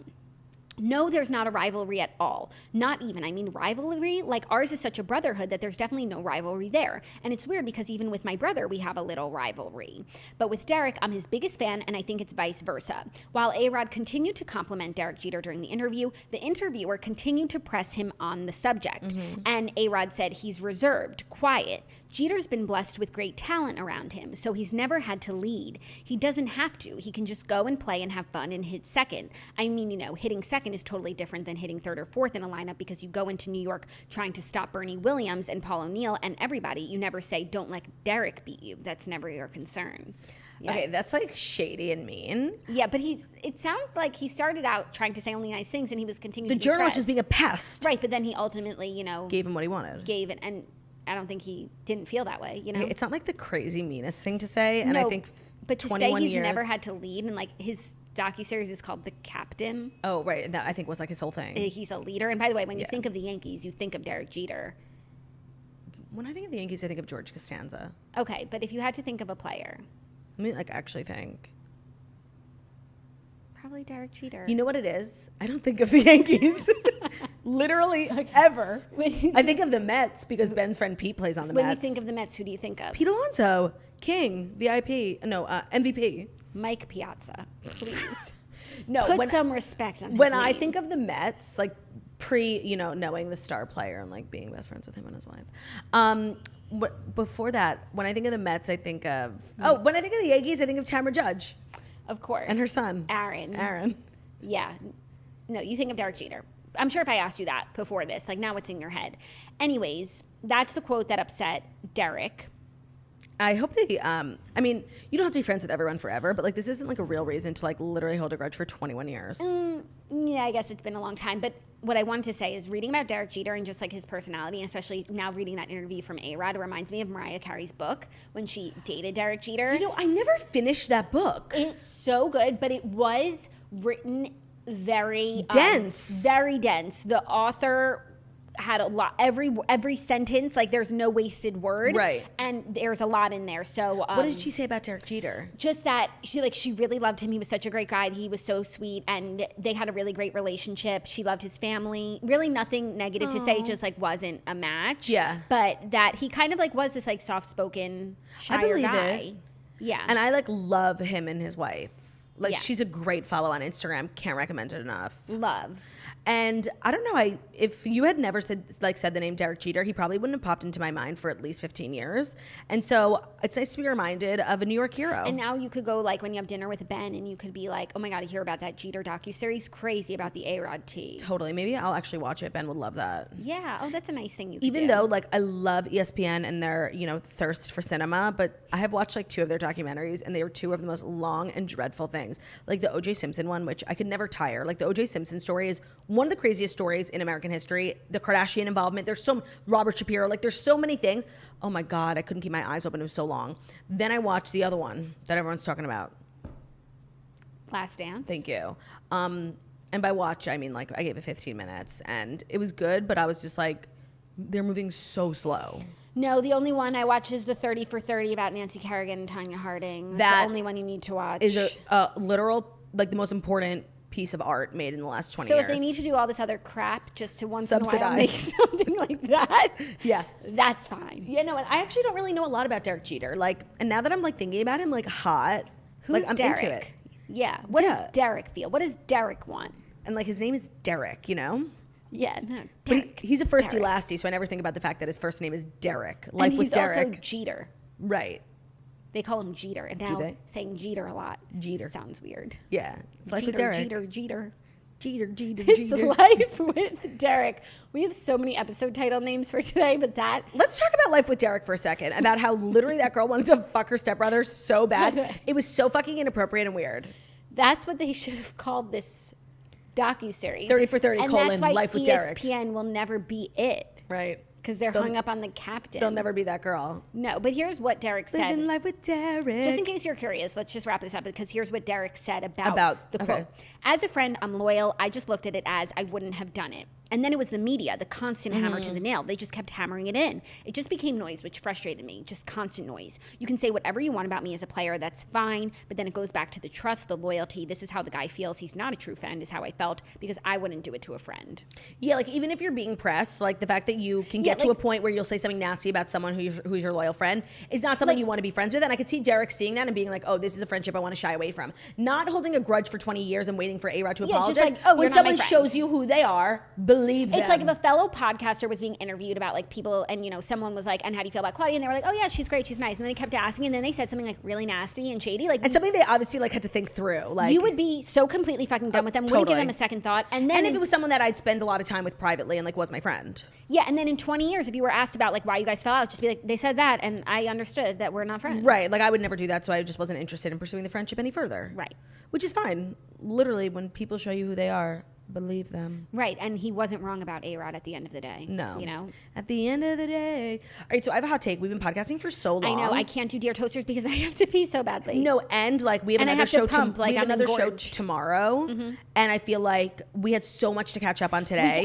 No, there's not a rivalry at all. Not even. I mean, rivalry, like ours is such a brotherhood that there's definitely no rivalry there. And it's weird because even with my brother, we have a little rivalry. But with Derek, I'm his biggest fan, and I think it's vice versa. While A-Rod continued to compliment Derek Jeter during the interview, the interviewer continued to press him on the subject. And A-Rod said he's reserved, quiet. Jeter's been blessed with great talent around him, so he's never had to lead. He doesn't have to. He can just go and play and have fun and hit second. I mean, you know, hitting second is totally different than hitting third or fourth in a lineup, because you go into New York trying to stop Bernie Williams and Paul O'Neill and everybody. You never say, don't let Derek beat you. That's never your concern. Yes. Okay, that's like shady and mean. Yeah, but it sounds like he started out trying to say only nice things, and he was continuing The to be journalist was pressed. being a pest. Right, but then he ultimately, you know, Gave him what he wanted. gave it, and I don't think he didn't feel that way, you know? It's not like the crazy meanest thing to say, and No, I think but to say 21 he's years. never had to lead, and like his docuseries is called The Captain. Oh, right. That I think was like his whole thing. He's a leader. And by the way, when you Yeah. think of the Yankees, you think of Derek Jeter. When I think of the Yankees, I think of George Costanza. Okay, but if you had to think of a player, Let me like actually think. probably Derek Jeter. You know what it is? I don't think of the Yankees. Literally ever. I think of the Mets because Ben's friend Pete plays on the when Mets. you think of the Mets, who do you think of? Pete Alonso, King, VIP, MVP. Mike Piazza, please. No, Put some respect on his when I name. think of the Mets, like knowing the star player and like being best friends with him and his wife. Before that, when I think of the Mets, I think of when I think of the Yankees, I think of Tamara Judge Of course. and her son, Aaron. Yeah. No, you think of Derek Jeter. I'm sure if I asked you that before this, like now it's in your head. Anyways, that's the quote that upset Derek. I hope they, I mean, you don't have to be friends with everyone forever, but like this isn't like a real reason to like literally hold a grudge for 21 years. Yeah, I guess it's been a long time. But what I wanted to say is reading about Derek Jeter and just like his personality, and especially now reading that interview from A-Rod, it reminds me of Mariah Carey's book when she dated Derek Jeter. You know, I never finished that book. It's so good, but it was written very dense. Very dense. The author had a lot, every sentence, like there's no wasted word. Right. And there's a lot in there. So What did she say about Derek Jeter? just that she really loved him. He was such a great guy. He was so sweet, and they had a really great relationship. She loved his family. Really nothing negative to say, just like wasn't a match. Yeah. But that he kind of like was this like soft-spoken, shyer believe guy. it. Yeah. And I like love him and his wife. Like Yeah. she's a great follow on Instagram. Can't recommend it enough. Love. And I don't know, if you had never said the name Derek Jeter, he probably wouldn't have popped into my mind for at least 15 years. And so it's nice to be reminded of a New York hero. And now you could go like when you have dinner with Ben and you could be like, oh my God, I hear about that Jeter docuseries. Crazy about the A-Rod tea. Totally. Maybe I'll actually watch it. Ben would love that. Yeah. Oh, that's a nice thing you could Even do. though like I love ESPN and their, thirst for cinema, but I have watched like 2 of their documentaries and they were 2 of the most long and dreadful things. Like the O.J. Simpson one, which I could never tire. Like the O.J. Simpson story is one of the craziest stories in American history. The Kardashian involvement. There's Robert Shapiro. Like there's so many things. Oh my God, I couldn't keep my eyes open. It was so long. Then I watched the other one that everyone's talking about. Last Dance. Thank you. And by watch, I mean like I gave it 15 minutes and it was good, but I was just like, they're moving so slow. No, the only one I watch is the 30 for 30 about Nancy Kerrigan and Tanya Harding. That's the only one you need to watch. Is a literal, like the most important piece of art made in the last 20 years. So if they need to do all this other crap just to once in a while make something like that, yeah, that's fine. Yeah, no, and I actually don't really know a lot about Derek Jeter. Like, and now that I'm like thinking about him, like hot, who's like I'm Derek? into it. Yeah, what does Derek feel? What does Derek want? And like his name is Derek, Yeah, no, Derek. But he's a firsty lasty, so I never think about the fact that his first name is Derek. Life and with Derek. He's also Jeter. Right. They call him Jeter, and now saying Jeter a lot sounds weird. Yeah, it's Life Jeter, with Derek. Jeter. It's Life with Derek. We have so many episode title names for today, but let's talk about Life with Derek for a second, about how literally that girl wanted to fuck her stepbrother so bad. It was so fucking inappropriate and weird. That's what they should have called this docuseries. 30 for 30 : Life with Derek. ESPN will never be it. Right. Because they're hung up on the captain. They'll never be that girl. No, but here's what Derek said. Living life with Derek. Just in case you're curious, let's just wrap this up because here's what Derek said about the quote. As a friend, I'm loyal. I just looked at it as I wouldn't have done it. And then it was the media, the constant hammer to the nail. They just kept hammering it in. It just became noise, which frustrated me, just constant noise. You can say whatever you want about me as a player, that's fine, but then it goes back to the trust, the loyalty. This is how the guy feels. He's not a true friend is how I felt because I wouldn't do it to a friend. Yeah, like even if you're being pressed, like the fact that you can get to a point where you'll say something nasty about someone who's your loyal friend is not something you want to be friends with. And I could see Derek seeing that and being like, oh, this is a friendship I want to shy away from. Not holding a grudge for 20 years and waiting for A-Rod to apologize. Just like, oh, when someone shows you who they are, believe them. It's like if a fellow podcaster was being interviewed about like people and someone was like, and how do you feel about Claudia? And they were like, oh yeah, she's great, she's nice. And then they kept asking and then they said something like really nasty and shady. Like, and something they obviously like had to think through. Like you would be so completely fucking done with them, wouldn't give them a second thought. And then if it was someone that I'd spend a lot of time with privately and like was my friend. Yeah, and then in 20 years, if you were asked about like why you guys fell out, just be like, they said that and I understood that we're not friends. Right. Like I would never do that, so I just wasn't interested in pursuing the friendship any further. Right. Which is fine. Literally, when people show you who they are, believe them. Right, and he wasn't wrong about A-Rod at the end of the day. No. At the end of the day. All right, so I have a hot take. We've been podcasting for so long. I know. I can't do Dear Toasters because I have to pee so badly. No, and like we have another show tomorrow. Mm-hmm. And I feel like we had so much to catch up on today.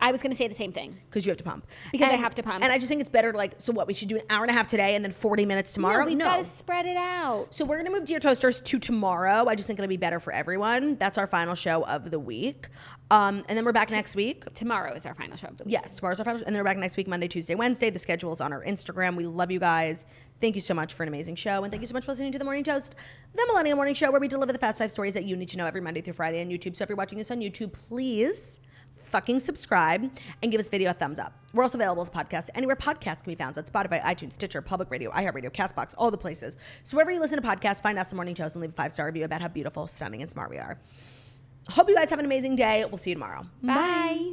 I was going to say the same thing. Because you have to pump. Because I have to pump. And I just think it's better to like, so what, we should do an hour and a half today and then 40 minutes tomorrow? No, we've got to spread it out. So we're going to move Dear Toasters to tomorrow. I just think it'll be better for everyone. That's our final show of the week. And then we're back next week. Tomorrow is our final show of the week. Yes, tomorrow's our final show. And then we're back next week, Monday, Tuesday, Wednesday. The schedule is on our Instagram. We love you guys. Thank you so much for an amazing show. And thank you so much for listening to The Morning Toast, the Millennial Morning Show, where we deliver the fast 5 stories that you need to know every Monday through Friday on YouTube. So if you're watching this on YouTube, please fucking subscribe and give this video a thumbs up. We're also available as a podcast anywhere podcasts can be found. So at Spotify, iTunes, Stitcher, Public Radio, iHeartRadio, CastBox, all the places. So wherever you listen to podcasts, find us The Morning Toast and leave a 5-star review about how beautiful, stunning, and smart we are. Hope you guys have an amazing day. We'll see you tomorrow. Bye.